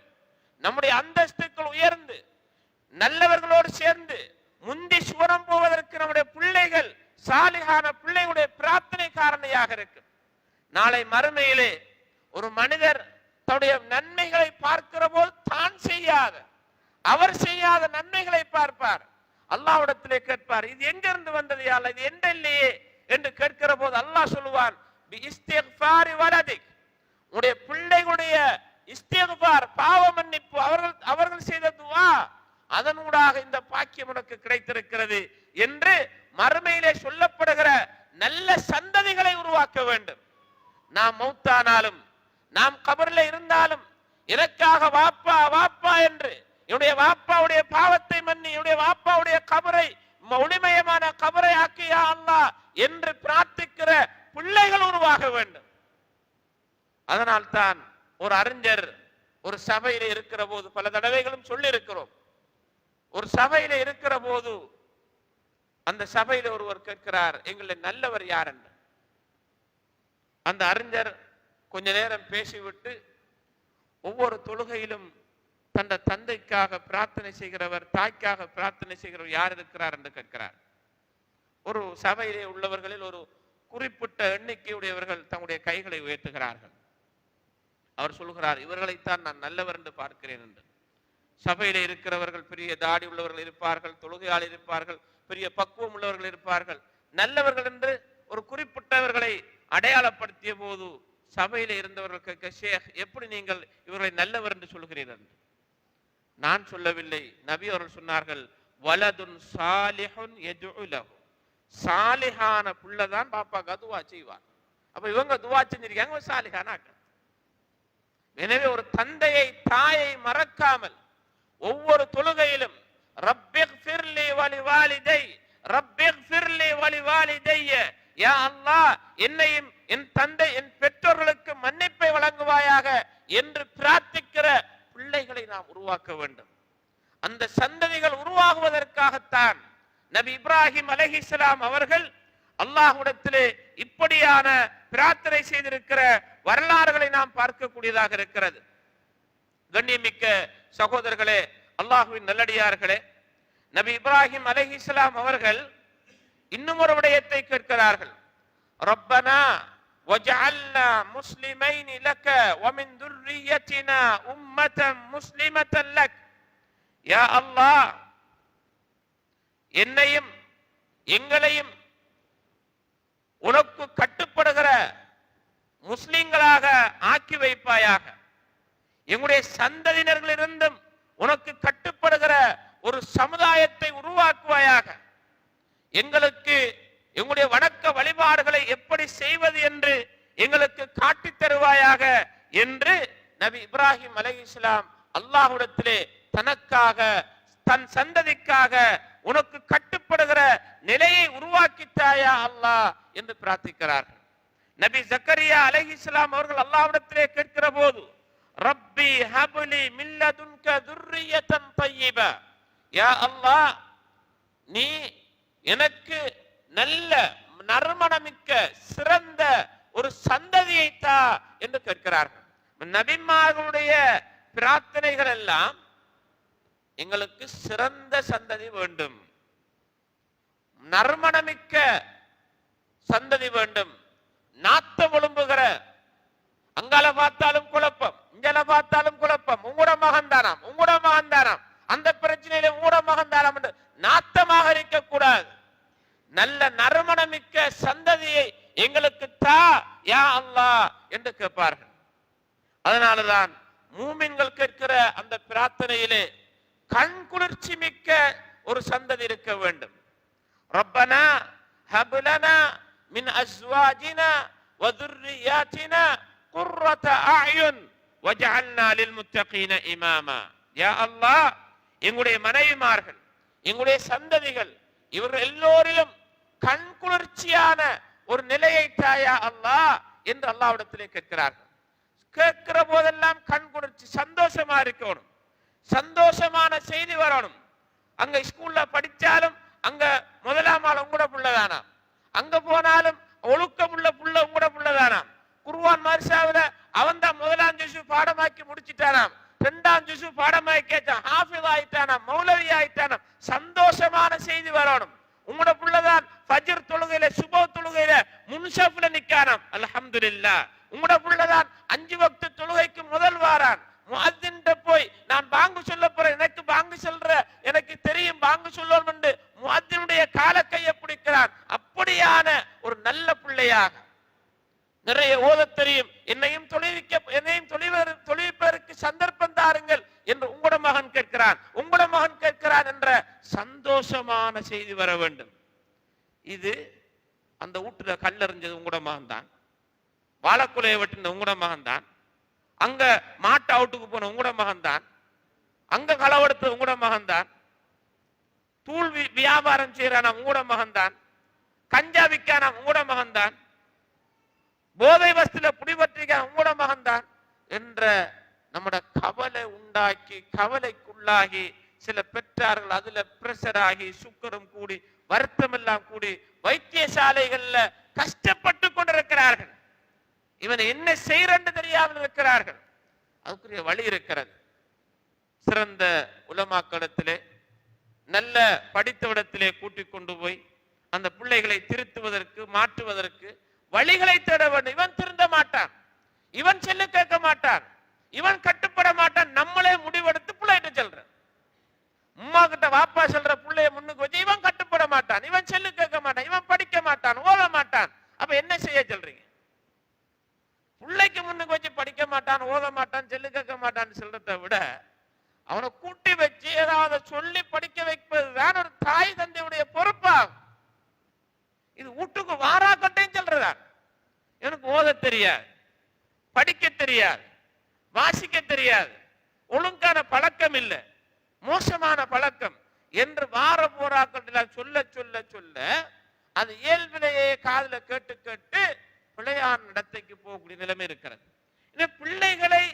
நம்முடைய அந்தஸ்துக்கள் உயர்ந்து நல்லவர்களோடு சேர்ந்து முந்தி சுவனம் போவதற்கு நம்முடைய பிள்ளைகள் சாலிஹான பிள்ளைகளுடைய பிரார்த்தனை காரணியாக இருக்கும். நாளை மறுமையிலே ஒரு மனிதர் தன்னுடைய நன்மைகளை பார்க்கிற போது தான் செய்யாத, அவர் செய்யாத நன்மைகளை பார்ப்பார். அல்லாஹ்விடத்திலே கேட்பார், இது எங்க இருந்து வந்தது யா அல்லாஹ், இது எந்த இல்லையே என்று கேட்கிற போது அல்லாஹ் சொல்லுவான், பி இஸ்திக்ஃபாரி வலதிக், உடைய பிள்ளைகளுடைய இஸ்திக்ஃபார், பாவ மன்னிப்பு, அவர்கள் செய்த துஆ, அதனூடாக இந்த பாக்கியம் உனக்கு கிடைத்திருக்கிறது என்று மறுமையிலே சொல்லப்படுகிற நல்ல சந்ததிகளை உருவாக்க வேண்டும். நாம் மௌத்தானாலும், நாம் கபர்ல இருந்தாலும், எனக்காக வாப்பா வாப்பா என்று, என்னுடைய வாப்பாவுடைய பாவத்தை மன்னி, என்னுடைய வாப்பாவுடைய கபரை ஒளிமயமான கபரை ஆக்கியா அல்லாஹ் என்று பிரார்த்திக்கிற பிள்ளைகள் உருவாக வேண்டும். அதனால் தான் ஒரு அறிஞர் ஒரு சபையில இருக்கிற போது, பல தடவைகளும் சொல்லி இருக்கிறோம், ஒரு சபையில இருக்கிற போது அந்த சபையில ஒருவர் கேட்கிறார், எங்களை நல்லவர் யார் என்று. அந்த அறிஞர் கொஞ்ச நேரம் பேசிவிட்டு, ஒவ்வொரு தொழுகையிலும் தந்த தந்தைக்காக பிரார்த்தனை செய்கிறவர், தாய்க்காக பிரார்த்தனை செய்கிறவர் யார் இருக்கிறார் என்று கேட்கிறார். ஒரு சபையிலே உள்ளவர்களில் ஒரு குறிப்பிட்ட எண்ணிக்கையுடையவர்கள் தங்களுடைய கைகளை உயர்த்துகிறார்கள். அவர் சொல்கிறார், இவர்களைத்தான் நான் நல்லவர் என்று பார்க்கிறேன் என்று. சபையிலே இருக்கிறவர்கள் பெரிய தாடி உள்ளவர்கள் இருப்பார்கள், தொழுகையால் இருப்பார்கள், பெரிய பக்குவம் உள்ளவர்கள் இருப்பார்கள். நல்லவர்கள் என்று ஒரு குறிப்பிட்டவர்களை அடையாளப்படுத்திய போது சபையில இருந்தவர்கள் கேட்க, ஷேக், எப்படி நீங்கள் இவர்களை நல்லவர் என்று சொல்கிறீர்கள்? நான் சொல்லவில்லை, நபி அவர்கள் சொன்னார்கள், வலதுன் சாலிஹுன் யதுஉ லஹு, சாலிஹான புள்ளதான் பாப்பாக்கு துஆ செய்வார். அப்ப இவங்க துஆ செஞ்சிருக்காங்க, சாலிஹான. எனவே ஒரு தந்தையை தாயை மறக்காமல் ஒவ்வொரு தொழுகையிலும் ரப்பிக்ஃபிர்லி வலிவாலிதை, ரப்பிக்ஃபிர்லி வலிவாலிதைய, யா அல்லாஹ் என்னையும் என் தந்தை என் பெற்றோர்களுக்கு மன்னிப்பை வழங்குவாயாக என்று பிரார்த்திக்கிற பிள்ளைகளை நாம் உருவாக்க வேண்டும். அந்த சந்ததிகள் உருவாகுவதற்காகத்தான் நபி இப்ராஹிம் அலைஹிஸ்ஸலாம் அவர்கள் அல்லாஹ்விடத்திலே இப்படியான பிரார்த்தனை செய்திருக்கிற வரலாறுகளை நாம் பார்க்கக்கூடியதாக இருக்கிறது. கண்ணியமிக்க சகோதரர்களே, அல்லாஹ்வின் நல்லடியார்களே, நபி இப்ராஹிம் அலைஹிஸ்ஸலாம் அவர்கள் இன்னும் ஒரு விடயத்தை கேட்கிறார்கள். ரப்பனா வஜஅல்னா முஸ்லிமைன் லக வ மின் துர்ரிய்யத்தினா உம்மத்தன் முஸ்லிமத்தன் லக், யா அல்லாஹ் என்னையும் எங்களையும் உனக்கு கட்டுப்படுகிற முஸ்லிம்களாக ஆக்கி வைப்பாயாக, எங்களுடைய சந்ததியினர்களிலிருந்தும் உனக்கு கட்டுப்படுகிற ஒரு சமுதாயத்தை உருவாக்குவாயாக, எங்களுக்கு எங்களுடைய வணக்க வழிபாடுகளை எப்படி செய்வது என்று எங்களுக்கு காட்டித் தருவாயாக என்று நபி இப்ராஹிம் அலைஹிஸ்ஸலாம் அல்லாஹ்விடத்திலே தனக்காக தன் சந்ததிக்காக உனக்கு கட்டுப்படுகிற நிலையை உருவாக்கித்தாயா அல்லாஹ் என்று பிரார்த்திக்கிறார்கள். நபி ஜக்கரியா அலைஹிஸ்ஸலாம் அவர்கள் அல்லாஹ்விடத்திலே கேட்கிற போது, ரப்பி ஹப்லி மின் லதுன்க துர்ரியத்தன் தய்யிபா, யா அல்லாஹ் நீ எனக்கு நல்ல நறுமணமிக்க சிறந்த ஒரு சந்ததியை தா என்று கேட்கிறார்கள். நபிமார்களுடைய பிரார்த்தனைகள் எல்லாம் எங்களுக்கு சிறந்த சந்ததி வேண்டும், நறுமணமிக்க சந்ததி வேண்டும். நாத்தம் ஒழும்புகிற, அங்கால பார்த்தாலும் குழப்பம், இங்கல பார்த்தாலும் குழப்பம், உங்களோட மகன் தானாம், உங்களோட மகன் தானாம், அந்த பிரச்சனையில உங்களோட மகன் தானாம் என்று நாத்தமாக இருக்கக்கூடாது. நல்ல நறுமணமிக்க சந்ததியை எங்களுக்கு தா யா அல்லாஹ் என்று கேட்பார்கள். அதனாலதான் மூமின்கள் கேட்கிற அந்த பிரார்த்தனையிலே கண் குளிர்ச்சி மிக்க ஒரு சந்ததி இருக்க வேண்டும். ரப்பனா ஹப் லனா மின் அஸ்வாஜினா வ துர்ரியாத்தினா குர்ரத அயுன் வஜஅல்னா லில் முத்தகீன இமாமா, யா அல்லாஹ் எங்களுடைய மனைவிமார்கள், எங்களுடைய சந்ததிகள், இவர்கள் எல்லோரிலும் கண் குளிர்ச்சியான ஒரு நிலையை தாயா அல்லாஹ் என்று அல்லாஹ்விடத்திலே கேட்கிறார்கள். கேட்கிற போதெல்லாம் கண் குளிர்ச்சி, சந்தோஷமா இருக்கணும், சந்தோஷமான செய்தி வரணும். அங்க ஸ்கூல்ல படிச்சாலும் அங்க முதலாம் ஆள் உங்களோட புள்ளதானா, அங்க போனாலும் ஒழுக்கமுள்ள புள்ள உங்களோட புள்ளதானாம். குர்ஆன் மர்சாவில அவன் தான் முதலாம் ஜுஸு பாடமாக்கி முடிச்சிட்டானாம், இரண்டாம் ஜுஸு பாடமாக்கியாச்சான், ஹாஃபிஸ் ஆயிட்டானாம், மௌலவி ஆயிட்டானாம். சந்தோஷமான செய்தி வரணும். உங்களோட புள்ளதான் ஃபஜ்ர் தொழுகையில சுபஹ் தொழுகையில முன்சஃப்ல நிக்கானாம். அல்ஹம்துலில்லாஹ். உங்களோட புள்ளதான் 5 வக்து தொழுகைக்கு முதல் வாரான். முஅத்தின்ட்ட போய் நான் பாங்கு சொல்ல போறேன், எனக்கு பாங்கு சொல்ற எனக்கு தெரியும் பாங்கு சொல்லணும் என்று முஅத்தினுடைய கால கையை பிடிக்கிறான். அப்படியான ஒரு நல்ல பிள்ளையாக நிறைய ஓத தெரியும், என்னையும் தொழில்விப்பதற்கு சந்தர்ப்பம் தாருங்கள் என்று உங்களோட மகன் கேட்கிறான், உங்களோட மகன் கேட்கிறான் என்ற சந்தோஷமான செய்தி வர வேண்டும். இது அந்த வீட்டுல கல்லறிஞ்சது உங்களோட மகன் தான், வாழைக்குலையை வெட்டின உங்களோட மகன் தான், அங்க மாட்டு அவுட்டுக்கு போன உங்களோட மகன் தான், அங்க களவெடுத்த உங்களோட மகன் தான், தூள் வியாபாரம் செய்யறான உங்களோட மகன் தான், கஞ்சா விற்கான உங்களோட மகன் தான், போதை வஸ்துல புடிபற்றிக்க உங்களோட மகன் தான் என்ற நம்மட கவலை உண்டாக்கி கவலைக்குள்ளாகி சில பெற்றார்கள் அதுல பிரஷர் ஆகி சுக்கரம் கூடி வருத்தம் எல்லாம் கூடி வைத்தியசாலைகள்ல கஷ்டப்பட்டு கொண்டிருக்கிறார்கள். இவன் என்ன செய்யறன்னு தெரியாமல் இருக்கிறார்கள். அதுக்குரிய வழி இருக்கிறது. சிறந்த உலமாக்களிடத்திலே நல்ல படித்தவிடத்திலே கூட்டிக் கொண்டு போய் அந்த பிள்ளைகளை திருத்துவதற்கு மாற்றுவதற்கு வழிகளை தேட வேண்டும். இவன் திருந்த மாட்டான், இவன் செல்லு கேட்க மாட்டான், இவன் கட்டுப்பட மாட்டான். நம்மளே முடிவெடுத்து பிள்ளைகிட்ட சொல்ற, உமா கிட்ட வாப்பா சொல்ற பிள்ளைய முன்னுக்கு வச்சு இவன் கட்டுப்பட மாட்டான், இவன் செல்லு கேட்க மாட்டான், இவன் படிக்க மாட்டான், ஓத மாட்டான். அப்ப என்ன செய்ய சொல்றீங்க? பிள்ளைக்கு முன்னுக்கு வச்சு படிக்க மாட்டான், ஓத மாட்டான், செல்லு கேட்க மாட்டான்னு சொல்றதை விட அவனை கூட்டி வச்சு ஏதாவது சொல்லி படிக்க வைப்பதுதான் ஒரு தாய் தந்தையுடைய பொறுப்பாகும். இது வீட்டுக்கு வாராக்கட்டையும் சொல்றதா, எனக்கு ஓத தெரியாது, படிக்க தெரியாது, வாசிக்க தெரியாது, ஒழுங்கான பழக்கம் இல்லை, மோசமான பழக்கம் என்று வார போராக்கட்டில் சொல்ல சொல்ல சொல்ல அது இயல்பிலேயே காதுல கேட்டு கேட்டு பிள்ளையார் நடத்தைக்கு போகக்கூடிய நிலைமை இருக்கிறது. இந்த பிள்ளைகளை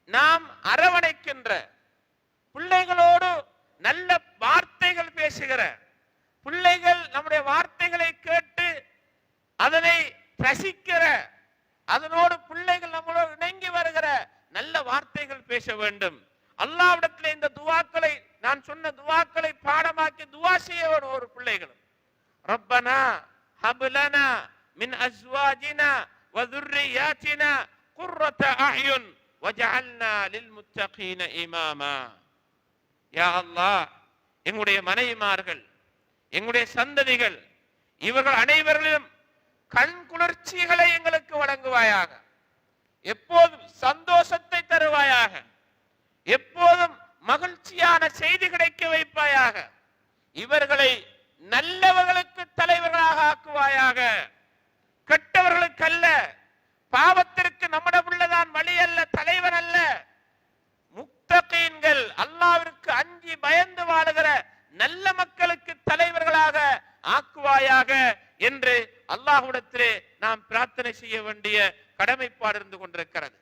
நாம் அரவணைக்கின்ற, பிள்ளைகளோடு நல்ல வார்த்தைகள் பேசுகிற பிள்ளைகள், நம்முடைய வார்த்தைகளை கேட்டு அதனை ரசிக்கிற, அதனோடு பிள்ளைகள் நம்மளோடு இணங்கி வருகிற நல்ல வார்த்தைகள் பேச வேண்டும். அல்லாஹ்விடத்தில் இந்த துவாக்களை, நான் சொன்ன துவாக்களை பாடமாக்கி துவா செய்ய வேண்டும். ஒரு பிள்ளைகளும் ரப்பனா ஹப்லனா மின் அஸ்வாஜினா வ ذُرِّيَّاتِنَا قُرَّةَ أَعْيُنٍ وَاجْعَلْنَا لِلْمُتَّقِينَ إِمَامًا. யா அல்லாஹ், எங்களுடைய மனைவிமார்கள், எங்களுடைய சந்ததிகள், இவர்கள் அனைவரிலும் கண் குளிர்ச்சிகளை எங்களுக்கு வழங்குவாயாக, எப்போதும் சந்தோஷத்தை தருவாயாக, எப்போதும் மகிழ்ச்சியான செய்தி கிடைக்க வைப்பாயாக, இவர்களை நல்லவர்களுக்கு தலைவர்களாக ஆக்குவாயாக, கெட்டவர்களுக்கு அல்ல, பாவத்திற்கு நம்முடைய உள்ளதான் வழி அல்ல, தலைவன் அல்ல, முத்தகீன்கள் அல்லாஹ்விற்கு அஞ்சி பயந்து வாழுகிற நல்ல மக்களுக்கு தலைவர்களாக ஆக்குவாயாக என்று அல்லாஹ்விடத்திலே நாம் பிரார்த்தனை செய்ய வேண்டிய கடமைப்பாடு இருந்து கொண்டிருக்கிறது.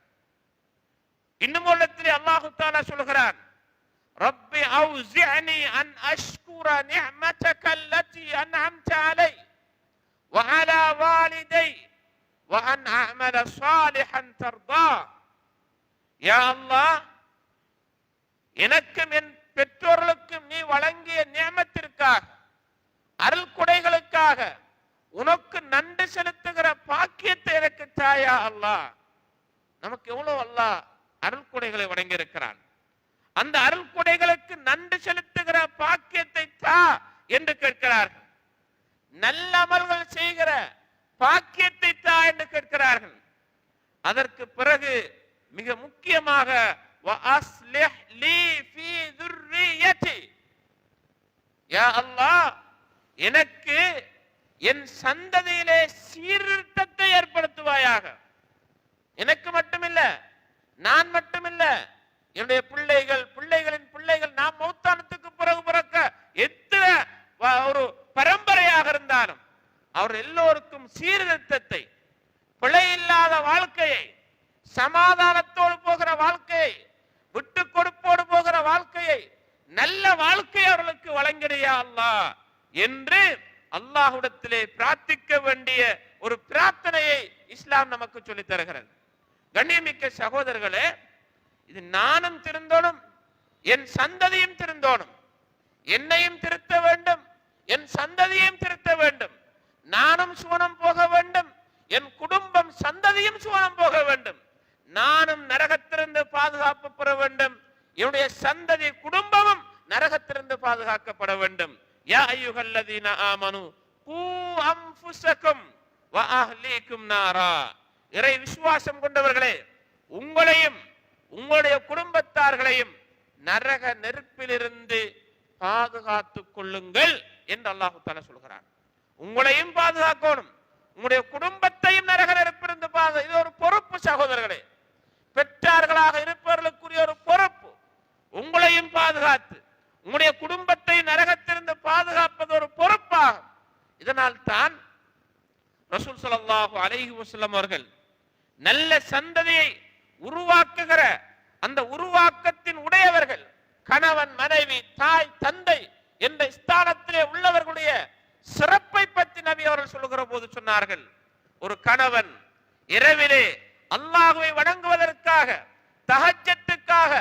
இன்னும் ஒரு இடத்திலே அல்லாஹ் தஆலா சொல்கிறான், ரப்பி அவ்ஸிஅனி அன் அஷ்குர நிஅமதக அல்லதி அன்அம்த அலை வ அலா வாலிதை வ அன் அஅமல ஸாலிஹன் தர்தா. யா அல்லாஹ், எனக்கும் என் பெற்றோர்களுக்கும் நீ வழங்கிய நியமத்திற்காக, அருள் கொடைகளுக்காக உனக்கு நன்றி செலுத்துகிற பாக்கியத்தை எனக்கு தாயா அல்லாஹ். நமக்கு எவ்வளவு அல்லாஹ் அருள் கொடைகளை வழங்கி இருக்கிறான். அந்த அருள் கொடைகளுக்கு நன்றி செலுத்துகிற பாக்கியத்தை தா என்று கேட்கிறார்கள். நல்ல அமல்கள் செய்கிற பாக்கியத்தை தா என்று கேட்கிறார்கள். அதற்கு பிறகு மிக முக்கியமாக வஅஸ்லிஹ் லீ ஃபீ ذُرِّيَّتِي. யா அல்லாஹ், எனக்கு என் சந்ததியிலே சீர்திருத்தத்தை ஏற்படுத்துவாயாக. எனக்கு மட்டுமில்ல, நான் மட்டுமில்ல, என்னுடைய பிள்ளைகள், பிள்ளைகளின் பிள்ளைகள், நாம் மௌத்தானத்துக்கு பிறகு பிறக்க எத்தனை ஒரு பரம்பரையாக இருந்தாலும் அவர் எல்லோருக்கும் சீர்திருத்தத்தை, பிழை இல்லாத வாழ்க்கையை, சமாதானத்தோடு போகிற வாழ்க்கையை, விட்டு கொடுப்போடு போகிற வாழ்க்கையை, நல்ல வாழ்க்கை அவர்களுக்கு வழங்கிடையா அல்லாஹ் என்று அல்லாஹ்விடத்திலே பிரார்த்திக்க வேண்டிய ஒரு பிரார்த்தனையை இஸ்லாம் நமக்கு சொல்லித் தருகிறது. கண்ணியமிக்க சகோதரர்களே, இது நானும் திருந்தோனும், என் சந்ததியும் திருந்தோனும், என்னையும் திருத்த வேண்டும், என் சந்ததியையும் திருத்த வேண்டும். நானும் சுவனம் போக வேண்டும், என் குடும்பம் சந்ததியும் சுவனம் போக வேண்டும், நானும் நரகத்திலிருந்து பாதுகாப்பு பெற வேண்டும், என்னுடைய சந்ததி குடும்பமும் நரகத்திலிருந்து பாதுகாக்கப்பட வேண்டும். யா அய்யுஹல்லதீன ஆமனு கூ அன்ஃபுஸக்கும் வ அஹ்லீக்கும் நாரா. இறை விசுவாசம் கொண்டவர்களே, உங்களையும் உங்களுடைய குடும்பத்தார்களையும் நரக நெருப்பிலிருந்து பாதுகாத்துக் கொள்ளுங்கள் என்று அல்லாஹ் தஆலா சொல்கிறான். உங்களையும் பாதுகாக்கணும், உங்களுடைய குடும்பத்தையும் நரக நெருப்பிலிருந்து பாதுகா. இது ஒரு பொறுப்பு சகோதரர்களே, பெற்றார்களாக இருப்பவர்களுக்குரிய ஒரு பொறுப்பு. உங்களையும் பாதுகாத்து உங்களுடைய குடும்பத்தை நரகத்திலிருந்து பாதுகாப்பது ஒரு பொறுப்பாகும். இதனால் தான் ரசூல் ஸல்லல்லாஹு அலைஹி வஸல்லம் அவர்கள் நல்ல சந்ததியை உருவாக்குகிற அந்த உருவாக்கத்தின் உடையவர்கள், கணவன் மனைவி தாய் தந்தை என்ற ஸ்தானத்திலே உள்ளவர்களுடைய சிறப்பை பற்றி நபி அவர்கள் சொல்லுகிற போது சொன்னார்கள், ஒரு கணவன் இரவிலே அல்லாஹ்வை வணங்குவதற்காக, தஹஜ்ஜத்துக்காக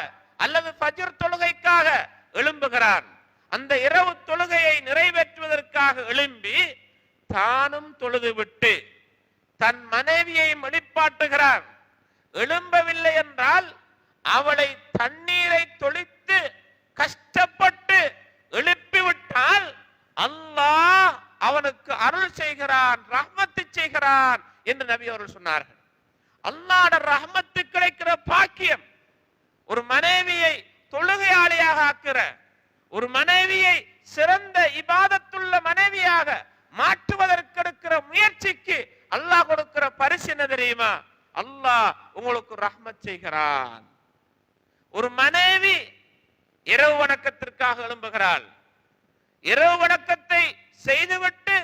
அல்லது ஃபஜ்ர் தொழுகைக்காக எழும்புகிறான். அந்த இரவு தொழுகையை நிறைவேற்றுவதற்காக எழும்பி தானும் தொழுது விட்டு தன் மனைவியை வெளிப்பாட்டுகிறான். எழும்பவில்லை என்றால் அவளை தண்ணீரை தொளித்து கஷ்டப்பட்டு எழுப்பிவிட்டால் அல்லாஹ் அவனுக்கு அருள் செய்கிறான், ரஹ்மத்து செய்கிறான் என்று நபி அவர்கள் சொன்னார்கள். அல்லாஹ்வுடைய ரஹ்மத்து கிடைக்கிற பாக்கியம், ஒரு மனைவியை தொழுகையாளியாக ஆக்குற, ஒரு மனைவியை சிறந்த இபாதத்துள்ள மனைவியாக மாற்றுவதற்கு எடுக்கிற முயற்சிக்கு அல்லாஹ் கொடுக்கிற பரிசு என்ன தெரியுமா? அல்லாஹ் உங்களுக்கு ரஹ்மத் செய்கிறான். ஒரு மனைவி இரவு வணக்கத்திற்காக எழும்புகிறாள். இரவு வணக்கத்தை செய்துவிட்டு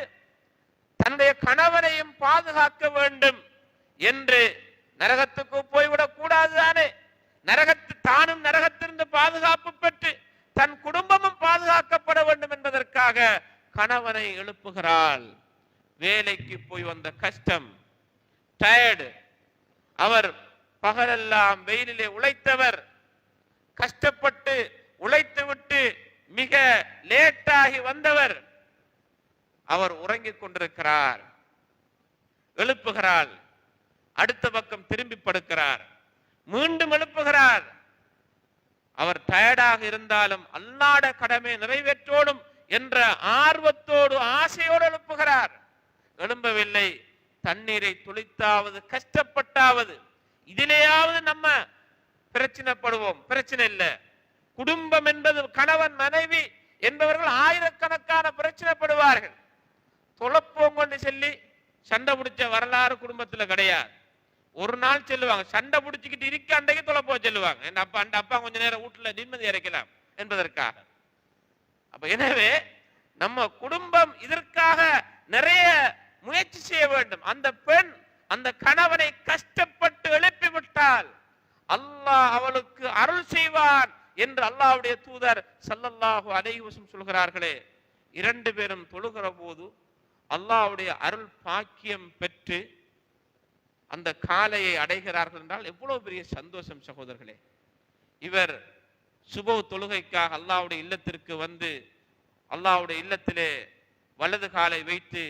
தன்னுடைய கணவனையும் பாதுகாக்க வேண்டும் என்று நரகத்துக்கு போய்விடக் கூடாது தானே. தானும் நரகத்திலிருந்து பாதுகாப்பு பெற்று தன் குடும்பமும் பாதுகாக்கப்பட வேண்டும் என்பதற்காக கணவனை எழுப்புகிறாள். வேலைக்கு போய் வந்த கஷ்டம், டயர்டு, அவர் பகலெல்லாம் வெயிலிலே உழைத்தவர், கஷ்டப்பட்டு உழைத்து விட்டு மிக லேட்டாகி வந்தவர், அவர் உறங்கிக் கொண்டிருக்கிறார். எழுப்புகிறாள், அடுத்த பக்கம் திரும்பி படுக்கிறார், மீண்டும் எழுப்புகிறார். அவர் டயர்டாக இருந்தாலும் அல்லாஹ்வுடைய கடமை நிறைவேற்றோடும் என்ற ஆர்வத்தோடு ஆசையோடு எழுப்புகிறார். எழும்பவில்லை. தண்ணீரை துளித்தாவது கஷ்டப்பட்டாவது இதிலேயாவது நம்ம பிரச்சனைப்படுவோம், பிரச்சனை இல்லை. குடும்பம் என்பது கணவன் மனைவி என்பவர்கள் ஆயிரக்கணக்கான பிரச்சனைப்படுவார்கள். தொலைப்போம் கொண்டு சொல்லி சண்டை பிடிச்ச வரலாறு குடும்பத்துல கிடையாது. ஒரு நாள் செல்லுவாங்க, சண்டை பிடிச்சிக்கிட்டு இருக்க அன்றைக்கு தொலைப்போ செல்லுவாங்க. என் அப்பா அந்த அப்பா கொஞ்ச நேரம் வீட்டுல நிம்மதி இறைக்கலாம் என்பதற்காக. அப்ப எனவே நம்ம குடும்பம் இதற்காக நிறைய முயற்சி செய்ய வேண்டும். அந்த பெண் அந்த கணவனை கஷ்டப்பட்டு எழுப்பி விட்டால் அல்லாஹ் அவளுக்கு அருள் செய்வான் என்று அல்லாஹ்வுடைய தூதர் ஸல்லல்லாஹு அலைஹி வஸல்லம் சொல்கிறார்களே. இரண்டு பேரும் தொழுகிற போது அல்லாஹ்வுடைய அருள் பாக்கியம் பெற்று அந்த காலையை அடைகிறார்கள் என்றால் எவ்வளவு பெரிய சந்தோஷம் சகோதரர்களே. இவர் சுபஹ் தொழுகைக்காக அல்லாஹ்வுடைய இல்லத்திற்கு வந்து அல்லாஹ்வுடைய இல்லத்திலே வலது காலை வைத்து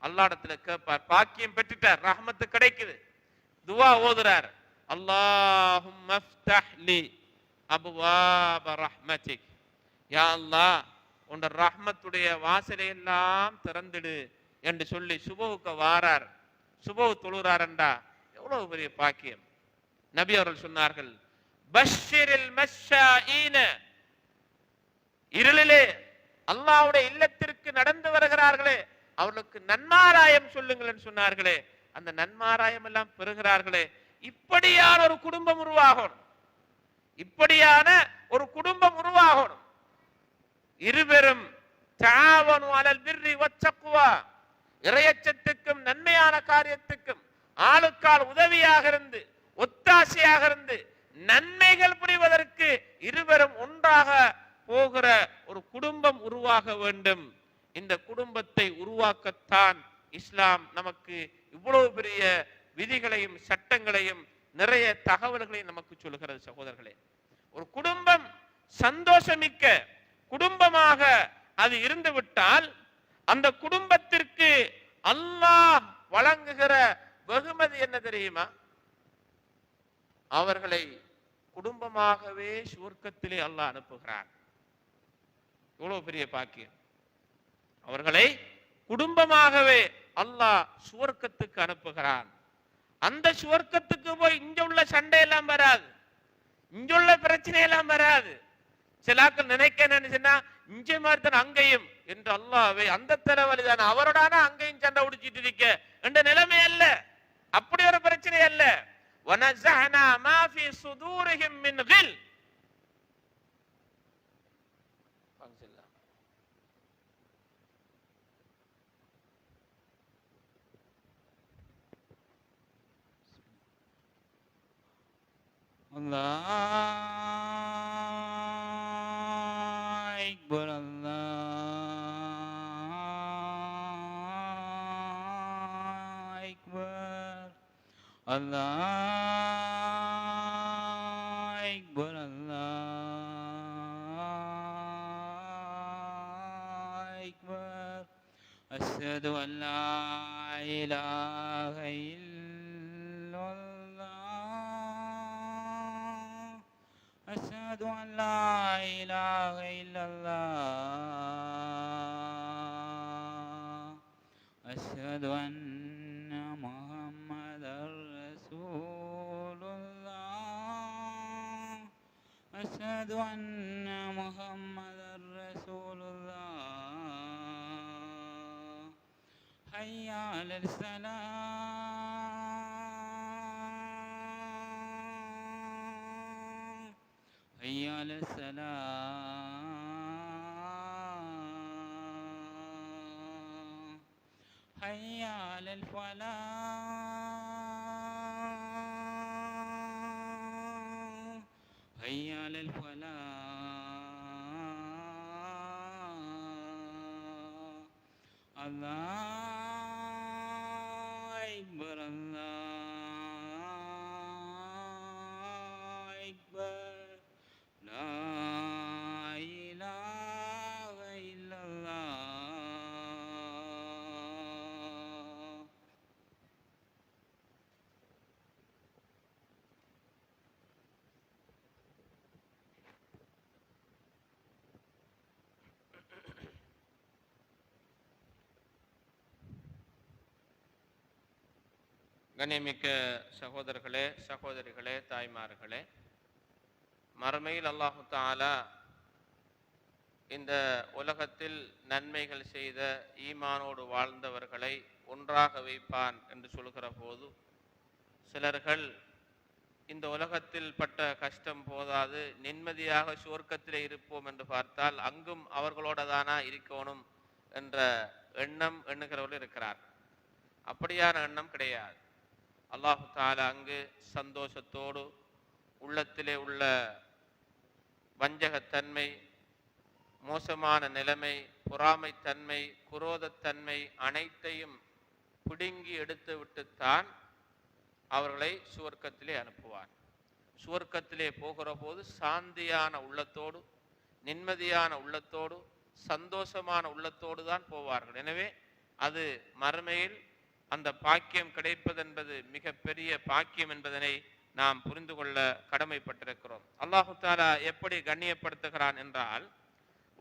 அல்லாஹ்விடத்துல கேட்பார். பாக்கியம் பெற்றுட்டார், ரஹ்மத்து கிடைக்குது. துஆ ஓதுறார், அல்லாஹும்ம ஃப்தஹ் லி அப்வாப ரஹ்மத்திக். யா அல்லாஹ், உன் ரஹ்மத்துடைய வாசலை எல்லாம் திறந்திடு என்று சொல்லி சுபஹுக்கு வாரார். சுபஹ் தொழுறார் என்றா எவ்வளவு பெரிய பாக்கியம். நபி அவர்கள் சொன்னார்கள், பஷ்ஷிரில் மஷ்ஷாஈன, இருளிலே அல்லாஹ்வுடைய இல்லத்திற்கு நடந்து வருகிறார்களே அவர்களுக்கு நன்மாராயம் சொல்லுங்கள் என்று சொன்னார்களே. அந்த நன்மாராயம் எல்லாம் பெறுகிறார்களே. இப்படியான ஒரு குடும்பம் உருவாகணும், இப்படியான ஒரு குடும்பம் உருவாகணும். இருவரும் தஆவனு அலல் பிர்ரி வத்தக்வா, இறையச்சத்துக்கும் நன்மையான காரியத்துக்கும் ஆளுக்கால் உதவியாக இருந்து ஒத்தாசையாக இருந்து நன்மைகள் புரிவதற்கு இருவரும் ஒன்றாக போகிற ஒரு குடும்பம் உருவாக வேண்டும். இந்த குடும்பத்தை உருவாக்கத்தான் இஸ்லாம் நமக்கு இவ்வளவு பெரிய விதிகளையும் சட்டங்களையும் நிறைய தகவல்களையும் நமக்கு சொல்கிறது சகோதரர்களே. ஒரு குடும்பம் சந்தோஷமிக்க குடும்பமாக அது இருந்து விட்டால் அந்த குடும்பத்திற்கு அல்லாஹ் வழங்குகிற வெகுமதி என்ன தெரியுமா? அவர்களை குடும்பமாகவே சுவர்க்கத்திலே அல்லாஹ் அனுப்புகிறான். எவ்வளவு பெரிய பாக்கியம்! அவர்களை குடும்பமாகவே அல்லாஹ் சுவர்க்கத்துக்கு அனுப்புகிறான். அந்த சுவர்க்கத்துக்கு போய் இங்க உள்ள சண்டை எல்லாம் வராது, இங்க உள்ள பிரச்சனை எல்லாம் வராது. சிலாக்கள் நினைக்க நினைச்சுன்னா இஞ்ச மாதிரி தான் அங்கேயும் என்று அல்லாஹ்வை அந்த தலைவலிதான அவரோடான அங்கேயும் சண்டை உடிச்சிட்டு இருக்க என்ற நிலைமை அல்ல, அப்படி ஒரு பிரச்சனை அல்ல. وَنَزَعْنَا مَا فِي صُدُورِهِمْ مِنْ غِلٍّ. அல்லாஹ் அக்பர், அல்லாஹ் அக்பர், அல்லாஹ் அக்பர், அல்லாஹ் அக்பர். அஷ்ஹது அன் லா இலாஹ இல்லல்லாஹ், அஷ்ஹது அன் லா இலாஹ இல்லல்லாஹ், அஷ்ஹது அன்ன முஹம்மதர் ரசூலுல்லாஹ், அஷ்ஹது அன்ன முஹம்மதர் ரசூலுல்லாஹ். ஹய்யா அலல் ஸலாத், ஹய்யா அலல் ஸலாத், ஹய்யா அலல் ஃபலாஹ், ஹய்யா அலல் ஃபலாஹ். அல்லாஹ் அக்பர், அல்லாஹ் அக்பர், லா இலாஹ இல்லல்லாஹ். கண்ணியமிக்க சகோதரர்களே, சகோதரிகளே, தாய்மார்களே, மறுமையில் அல்லாஹு தஆலா இந்த உலகத்தில் நன்மைகள் செய்த ஈமானோடு வாழ்ந்தவர்களை ஒன்றாக வைப்பான் என்று சொல்கிற போது சிலர்கள் இந்த உலகத்தில் பட்ட கஷ்டம் போதாது, நிம்மதியாக சுவர்க்கத்திலே இருப்போம் என்று பார்த்தால் அங்கும் அவர்களோட தானா இருக்கணும் என்ற எண்ணம் எண்ணுகிறவர்கள் இருக்கிறார். அப்படியான எண்ணம் கிடையாது. அல்லாஹு தஆலா அங்கு சந்தோஷத்தோடு உள்ளத்திலே உள்ள வஞ்சகத்தன்மை, மோசமான நிலைமை, பொறாமைத்தன்மை, குரோதத்தன்மை அனைத்தையும் பிடுங்கி எடுத்து விட்டுத்தான் அவர்களை சுவர்க்கத்திலே அனுப்புவார். சுவர்க்கத்திலே போகிற போது சாந்தியான உள்ளத்தோடு, நிம்மதியான உள்ளத்தோடு, சந்தோஷமான உள்ளத்தோடு தான் போவார்கள். எனவே அது மறுமையில் அந்த பாக்கியம் கிடைப்பதென்பது மிகப்பெரிய பாக்கியம் என்பதனை நாம் புரிந்து கொள்ள கடமைப்பட்டிருக்கிறோம். அல்லாஹு தஆலா எப்படி கண்ணியப்படுத்துகிறான் என்றால்,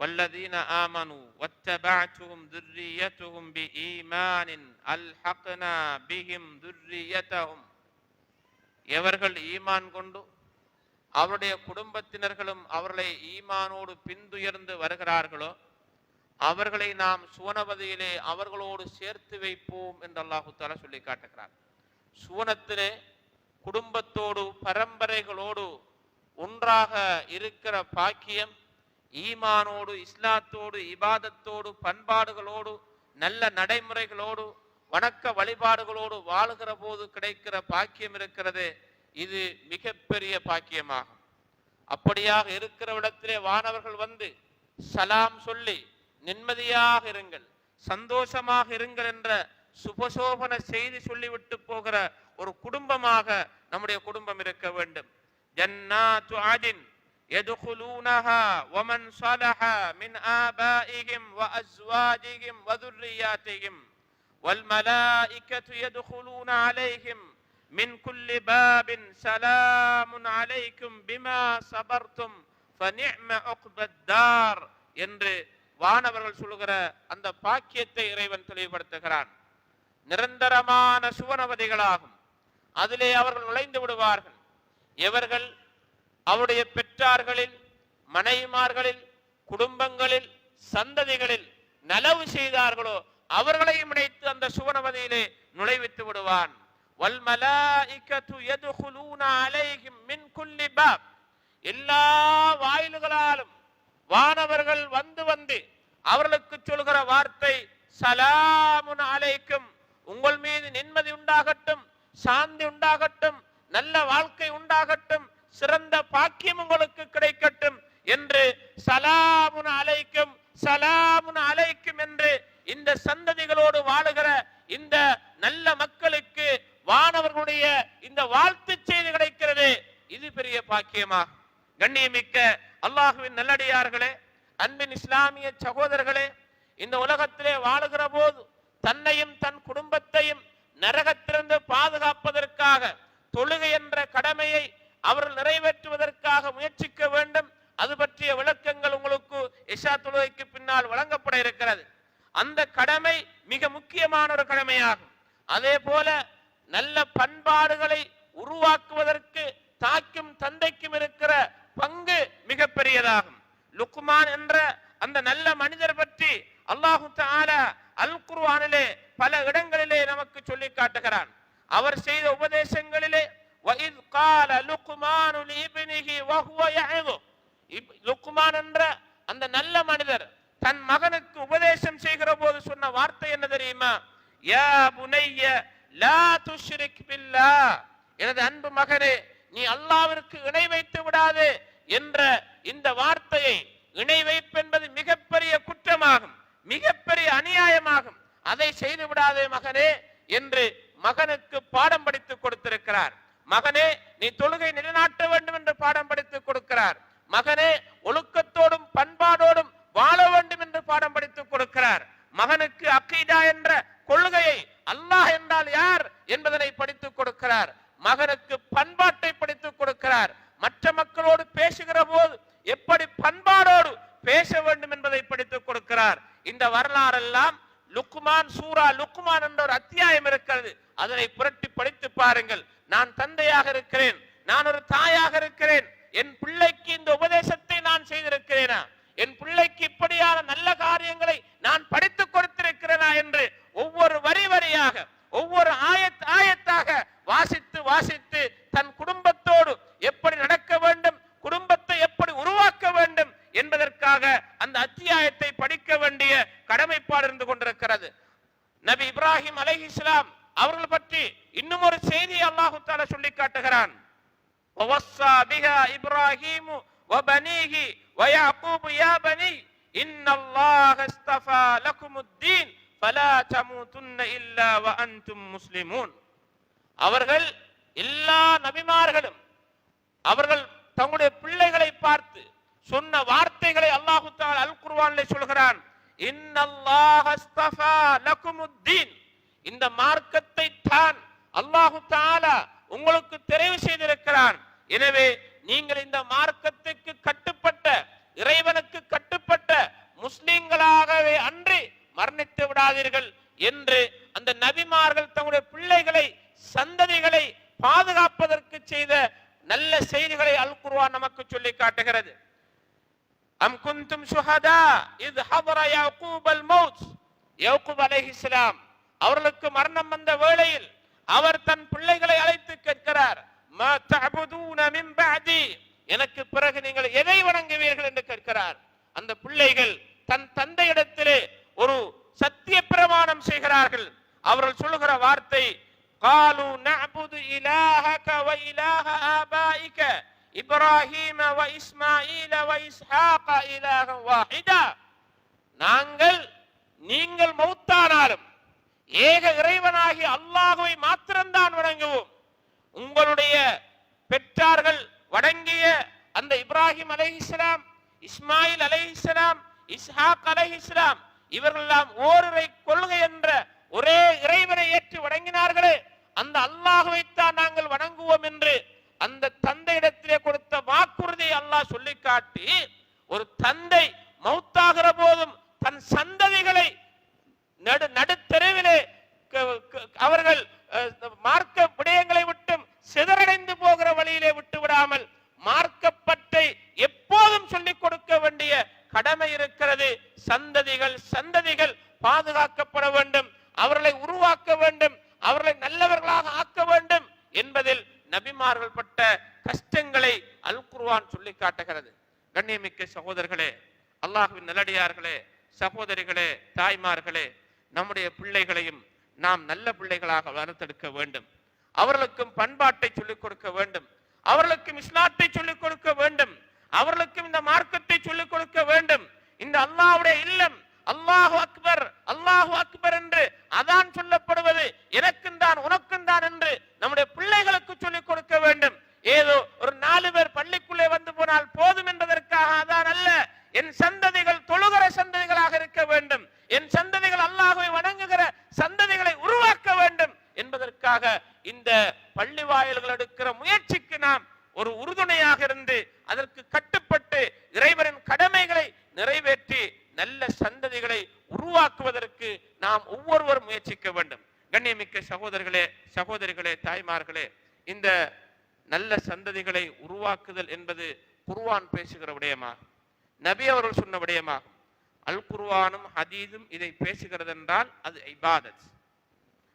வல்லதீன ஆமனு வத்தபஅத்துஹும் துர்ரியத்துஹும் பிஈமானின் அல்ஹக்னா பிஹிம் துர்ரியத்தஹும். எவர்கள் ஈமான் கொண்டு அவருடைய குடும்பத்தினர்களும் அவர்களை ஈமானோடு பின்துயர்ந்து வருகிறார்களோ அவர்களை நாம் சுவனபதியிலே அவர்களோடு சேர்த்து வைப்போம் என்று அல்லாஹு தஆலா சொல்லி காட்டுகிறார். சுவனத்திலே குடும்பத்தோடு பரம்பரைகளோடு ஒன்றாக இருக்கிற பாக்கியம், ஈமானோடு, இஸ்லாத்தோடு, இபாதத்தோடு, பண்பாடுகளோடு, நல்ல நடைமுறைகளோடு, வணக்க வழிபாடுகளோடு வாழுகிற போது கிடைக்கிற பாக்கியம் இருக்கிறது. இது மிகப்பெரிய பாக்கியமாகும். அப்படியாக இருக்கிற இடத்திலே வானவர்கள் வந்து சலாம் சொல்லி நிம்மதியாக இருங்கள், சந்தோஷமாக இருங்கள் என்ற சுபசோபன செய்தி சொல்லிவிட்டு போகிற ஒரு குடும்பமாக நம்முடைய குடும்பம் இருக்க வேண்டும். ஜன்னாத்து ஆதின் يدخلونها ومن صلح من آبائهم وأزواجهم وذرياتهم வல்மலாயிகத்து யதுகுலூன அலைஹிம் மின் குல்லி பாபின் ஸலாமுன் அலைக்கும் பிமா ஸபர்தும் ஃபநிஅம உக்பத்தார் என்று வானவர்கள் சொல்லுகிற அந்த பாக்கியத்தை இறைவன் தெளிவுபடுத்துகிறான். நிரந்தரமான சுவனவதிகளாகும். அதிலே அவர்கள் நுழைந்து விடுவார்கள். எவர்கள் அவருடைய பெற்றார்களில், மனைவிமார்களில், குடும்பங்களில், சந்ததிகளில் நலவு செய்தார்களோ அவர்களையும் இணைத்து அந்த சுவனவதியிலே நுழைவித்து விடுவான். வல்மலாயிகத்து யதுகுலூன அலைஹிம் மின் குல்லி பாப், எல்லா வாயில்களாலும் வானவர்கள் வந்து வந்து அவர்களுக்கு சொல்கிற வார்த்தை சலாமுன் அலைக்கும், உங்கள் மீது நிம்மதி உண்டாகட்டும், சாந்தி உண்டாகட்டும், நல்ல வாழ்க்கை உண்டாகட்டும், சிறந்த பாக்கியம் உங்களுக்கு கிடைக்கட்டும் என்று சலாமுன் அலைக்கும் சலாமுன் அலைக்கும் என்று இந்த சந்ததிகளோடு வாழுகிற இந்த நல்ல மக்களுக்கு வானவர்களுடைய இந்த வாழ்த்து செய்தி கிடைக்கிறது. இது பெரிய பாக்கியமாகும். கண்ணியமிக்க அல்லாஹுவின் நல்லடியார்களே, அன்பின் இஸ்லாமிய சகோதரர்களே, இந்த உலகத்திலே வாழுகிற போது தன்னையும் தன் குடும்பத்தையும் நரகத்திலிருந்து பாதுகாப்பதற்காக தொழுகை என்ற கடமையை அவர்கள் நிறைவேற்றுவதற்காக முயற்சிக்க வேண்டும். அது பற்றிய விளக்கங்கள் உங்களுக்கு இஷா தொழுகைக்கு பின்னால் வழங்கப்பட இருக்கிறது. அந்த கடமை மிக முக்கியமான ஒரு கடமையாகும். அதே போல நல்ல பண்பாடுகளை உருவாக்குவதற்கு தாய்க்கும் தந்தைக்கும் இருக்கிற பங்கு மிக பெரியதாகும். லுக்மான் என்ற அந்த நல்ல மனிதர் பற்றி அல்லாஹு தஆலா அல் குர்ஆனிலே பல இடங்களிலே நமக்கு சொல்லி காட்டுகிறான். அவர் செய்த உபதேசங்களிலே வஇத் கால லுக்மானு லிப்னிஹி வஹுவ யஇது, லுக்மான் என்ற அந்த நல்ல மனிதர் தன் மகனுக்கு உபதேசம் செய்கிற போது சொன்ன வார்த்தை என்ன தெரியுமா? யா புனைய லா துஷ்ரிக் பில்லாஹ், எனது அன்பு மகனே, நீ அல்லாஹ்விற்கு இணை வைத்து விடாதே என்ற இந்த வார்த்தையை, இணை வைப்பென்பது மிகப்பெரிய குற்றமாகும், மிகப்பெரிய அநியாயமாகும், அதை செய்து விடாதே மகனே என்று மகனுக்கு பாடம் படித்து கொடுத்திருக்கிறார். மகனே, நீ தொழுகை நிலைநாட்ட வேண்டும் என்று பாடம் படித்து கொடுக்கிறார். மகனே, ஒழுக்கத்தோடும் பண்பாடோடும் வாழ வேண்டும் என்று பாடம் படித்து கொடுக்கிறார். மகனுக்கு அக்கீதா என்ற கொள்கையை, அல்லாஹ் என்றால் யார் என்பதனை படித்துக் கொடுக்கிறார். மகனுக்கு பண்பாட்டை படித்துக் கொடுக்கிறார். மற்ற மக்களோடு பேசுகிற போது எப்படி பண்பாடோடு பேச வேண்டும் என்பதை படித்துக் கொடுக்கிறார். இந்த வரலாறெல்லாம் லுக்மான் சூரா லுக்மான் என்ற ஒரு அத்தியாயம் இருக்கிறது. அதனை புரட்டி படித்து பாருங்கள். நான் தந்தையாக இருக்கிறேன், நான் ஒரு தாயாக இருக்கிறேன், என் பிள்ளைக்கு இந்த உபதேசத்தை நான் செய்திருக்கிறேனா, என் பிள்ளைக்கு இப்படியான நல்ல காரியங்களை நான் படித்துக் கொடுத்திருக்கிறேனா என்று ஒவ்வொரு வரி வரியாக, ஒவ்வொரு ஆயத்தாக வாசித்து வாசித்து தன் குடும்பத்தோடு எப்படி நடக்க வேண்டும், குடும்பத்தை எப்படி உருவாக்க வேண்டும் என்பதற்காக அந்த அத்தியாயத்தை படிக்க வேண்டிய கடமைப்பாடு இருந்து கொண்டிருக்கிறது. நபி இப்ராஹிம் அலைஹிஸ்ஸலாம் அவர்கள் பற்றி இன்னும் ஒரு செய்தியை அல்லாஹ் தஆலா சொல்லி காட்டுகிறான். வவஸ்ஸா பிஹா இப்ராஹீமு வபனீஹி வயஅகூபு யா பனி இன்னல்லாஹ இஸ்தஃபா லகுமுத்தீன் ஃபலா தமூதுன்ன இல்லா வஅன்தும் முஸ்லிமூன். அவர்கள் எல்லா நபிமார்களும் அவர்கள் தங்களுடைய பிள்ளைகளை பார்த்து சொன்ன வார்த்தைகளை அல்லாஹ் தஆலா அல் குர்ஆனிலே சொல்கிறான். இன்னல்லாஹ இஸ்தஃபா லகுமுத்தீன், இந்த மார்க்கத்தை தான் அல்லாஹ் தஆலா உங்களுக்கு தெரிவு செய்திருக்கிறான். எனவே நீங்கள் இந்த மார்க்கத்துக்கு கட்டுப்பட்ட, இறைவனுக்கு கட்டுப்பட்ட முஸ்லிம்களாகவே அன்றி மரணித்து விடாதீர்கள் என்று அந்த நபிமார்கள் தங்களுடைய பிள்ளைகளை, சந்ததிகளை பாதுகாப்பதற்கு செய்த நல்ல செய்திகளை அல் குர்ஆன் நமக்கு சொல்லி காட்டுகிறது. அம் குந்தும் ஷுஹதா இத் ஹதர யாக்கூப் அல் மௌத், யாக்கூப் அலைஹிஸ்ஸலாம் அவர்களுக்கு மரணம் வந்த வேளையில் அவர் தன் பிள்ளைகளை அழைத்து கேட்கிறார். மா தஅபுதூன மின் பஅதி, எனக்கு பிறகு நீங்கள் எதை வணங்குவீர்கள் என்று கேட்கிறார். அந்த பிள்ளைகள் தன் தந்தையிடத்திலே ஒரு சத்திய பிரமாணம் செய்கிறார்கள். அவர்கள் சொல்லுகிற வார்த்தை قالوا نعبد إلهك وإله آبائك إبراهيم وإسماعيل وإسحاق إلها واحدا, நாங்கள் நீங்கள் மௌத்தானாலும் ஏக இறைவனாகி அல்லாஹ்வை மாத்திரம்தான் வணங்குவோம். உங்களுடைய பெற்றார்கள் வணங்கிய அந்த இப்ராஹிம் அலைஹிஸ்ஸலாம், இஸ்மாயில் அலைஹிஸ்ஸலாம், இஸ்ஹாக் அலைஹிஸ்ஸலாம் இவர்களெல்லாம் ஓரிரை கொள்கை என்ற ஒரே இறைவனை ஏற்று வணங்கினார்களே அந்த அல்லாஹ்வைத்தான் நாங்கள் வணங்குவோம் என்று அந்த தந்தையிடத்திலே கொடுத்த வாக்குறுதியை அல்லாஹ் சொல்லி காட்டி, ஒரு தந்தை மௌத்தாகிற போதும் தன் சந்ததிகளை நடுத்தெருவிலே அவர்கள் மார்க்க விடயங்களை விட்டும் சிதறடைந்து போகிற வழியிலே விட்டு விடாமல் மார்க்கப்பற்றை எப்போதும் சொல்லிக் கொடுக்க வேண்டிய கடமை இருக்கிறது. சந்ததிகள் பாதுகாக்கப்பட வேண்டும், அவர்களை உருவாக்க வேண்டும், அவர்களை நல்லவர்களாக ஆக்க வேண்டும் என்பதில் நபிமார்கள் பட்ட கஷ்டங்களை அல் குர்ஆன் சொல்லி காட்டுகிறது. கண்ணியமிக்க சகோதரர்களே, அல்லாஹ்வின் நல்லடியார்களே, சகோதரிகளே, தாய்மார்களே, நம்முடைய பிள்ளைகளையும் நாம் நல்ல பிள்ளைகளாக வளர்த்தெடுக்க வேண்டும். அவர்களுக்கும் பண்பாட்டை சொல்லிக் கொடுக்க வேண்டும், அவர்களுக்கும் இஸ்லாத்தை சொல்லிக் கொடுக்க வேண்டும், அவர்களுக்கும் இந்த மார்க்கத்தை சொல்லிக் கொடுக்க வேண்டும். இந்த அல்லாஹ்வுடைய இல்லம் அல்லாஹு அக்பர் அல்லாஹு அக்பர் என்று அதான் சொல்லப்படுவது எனக்கும் தான் உனக்கும் தான் என்று நம்முடைய பிள்ளைகளுக்கு சொல்லிக் கொடுக்க வேண்டும். ஏதோ ஒரு 4 பேர் பள்ளிக்குள்ளே வந்து போனால் போதும் என்பதற்காக அதான் அல்ல. என் சந்ததிகள் தொழுகிற சந்ததிகளாக இருக்க வேண்டும், என் சந்ததிகள் அல்லாஹ்வை வணங்குகிற சந்ததிகளை உருவாக்க வேண்டும் என்பதற்காக இந்த பள்ளி வாயில்கள் எடுக்கிற முயற்சிக்கு நாம் ஒரு உறுதுணையாக இருந்து அதற்கு கட்டுப்பட்டு இறைவனின் கடமைகளை நிறைவேற்றி நல்ல சந்ததிகளை உருவாக்குவதற்கு நாம் ஒவ்வொருவரும் முயற்சிக்க வேண்டும். கண்ணியமிக்க சகோதரர்களே, சகோதரிகளே, தாய்மார்களே, இந்த நல்ல சந்ததிகளை உருவாக்குதல் என்பது குர்ஆன் பேசுகிற விடயமாகும், நபி அவர்கள் சொன்ன விடயமாகும். அல் குர்ஆனும் ஹதீஸும் இதை பேசுகிறது என்றால் அது இபாதத்,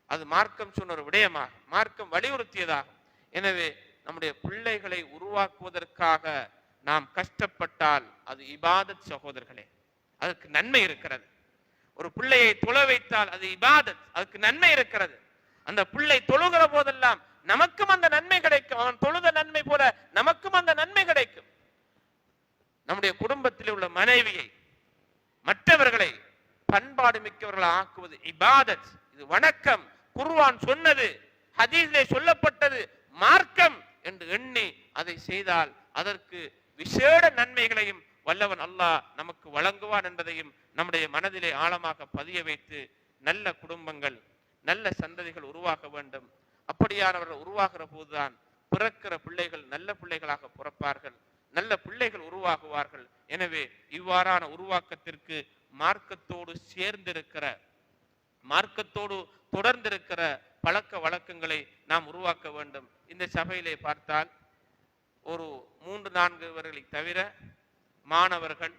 அது மார்க்கம் சொன்ன ஒரு விடயமாகும், மார்க்கம் வலியுறுத்தியதாகும். எனவே நம்முடைய பிள்ளைகளை உருவாக்குவதற்காக நாம் கஷ்டப்பட்டால் அது இபாதத் சகோதரர்களே, அதுக்கு நன்மை இருக்கிறது. ஒரு பிள்ளையை தொழ வைத்தால் அது இபாதத், அதுக்கு நன்மை இருக்கிறது. அந்த பிள்ளை தொழுகிற போதெல்லாம் நமக்கும் அந்த நன்மை கிடைக்கும், அவன் தொழுத நன்மை போல நமக்கும் அந்த நன்மை கிடைக்கும். நம்முடைய குடும்பத்தில் உள்ள மனைவியை மற்றவர்களை பண்பாடு மிக்கவர்களை ஆக்குவது இபாதத், இது வணக்கம். குர்ஆன் சொன்னது, ஹதீஸிலே சொல்லப்பட்டது மார்க்கம் என்று எண்ணி அதை செய்தால் அதற்கு விசேட நன்மைகளையும் வல்லவன் அல்லாஹ் நமக்கு வழங்குவான் என்பதையும் நம்முடைய மனதிலே ஆழமாக பதிய வைத்து நல்ல குடும்பங்கள் நல்ல சந்ததிகள் உருவாக வேண்டும். அப்படியானவர்கள் உருவாகிற போதுதான் பிறக்கிற பிள்ளைகள் நல்ல பிள்ளைகளாக பிறப்பார்கள், நல்ல பிள்ளைகள் உருவாகுவார்கள். எனவே இவ்வாறான உருவாக்கத்திற்கு மார்க்கத்தோடு சேர்ந்திருக்கிற, மார்க்கத்தோடு தொடர்ந்திருக்கிற பழக்க வழக்கங்களை நாம் உருவாக்க வேண்டும். இந்த சபையிலே பார்த்தால் ஒரு 3-4 பேர்களை தவிர மாணவர்கள்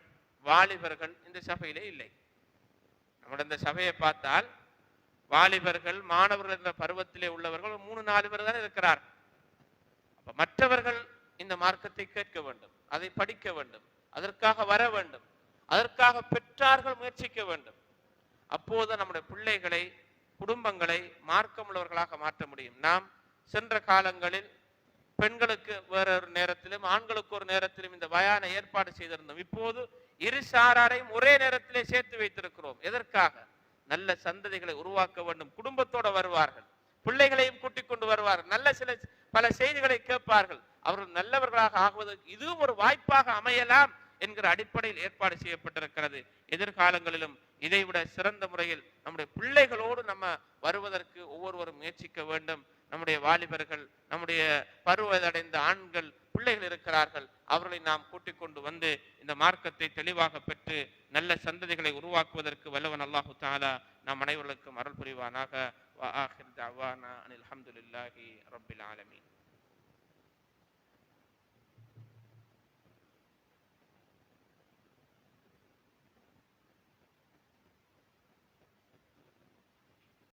வாலிபர்கள் இந்த சபையிலே இல்லை. நம்முடைய இந்த சபையை பார்த்தால் வாலிபர்கள் மாணவர்கள் என்ற பருவத்திலே உள்ளவர்கள் 3-4 பேர் தான் இருக்கிறார். அப்ப மற்றவர்கள் இந்த மார்க்கத்தை கேட்க வேண்டும், அதை படிக்க வேண்டும், அதற்காக வர வேண்டும், அதற்காக பெற்றார்கள் முயற்சிக்க வேண்டும். அப்போது நம்முடைய பிள்ளைகளை குடும்பங்களை மார்க்கமுள்ளவர்களாக மாற்ற முடியும். நாம் சென்ற காலங்களில் பெண்களுக்கு வேறொரு நேரத்திலும் ஆண்களுக்கு ஒரு நேரத்திலும் இந்த பயானை ஏற்பாடு செய்திருந்தோம். இப்போது இரு சாராரையும் ஒரே நேரத்திலே சேர்த்து வைத்திருக்கிறோம். எதற்காக? நல்ல சந்ததிகளை உருவாக்க வேண்டும். குடும்பத்தோடு வருவார்கள், பிள்ளைகளையும் கூட்டிக் கொண்டு வருவார்கள், நல்ல பல செய்திகளை கேட்பார்கள். அவர்கள் நல்லவர்களாக ஆகுவதற்கு இதுவும் ஒரு வாய்ப்பாக அமையலாம் என்கிற அடிப்படையில் ஏற்பாடு செய்யப்பட்டிருக்கிறது. எதிர்காலங்களிலும் இதைவிட சிறந்த முறையில் நம்முடைய பிள்ளைகளோடு நம்ம வருவதற்கு ஒவ்வொருவரும் முயற்சிக்க வேண்டும். நம்முடைய வாலிபர்கள், நம்முடைய பருவதடைந்த ஆண்கள் பிள்ளைகள் இருக்கிறார்கள், அவர்களை நாம் கூட்டிக் கொண்டு வந்து இந்த மார்க்கத்தை தெளிவாக பெற்று நல்ல சந்ததிகளை உருவாக்குவதற்கு வல்லவன் அல்லாஹு தஆலா நாம் அனைவருக்கும் அருள் புரிவானாக. வ ஆகிர் தஅவானா அனில் ஹம்துலில்லாஹி ரப்பில் ஆலமீன்.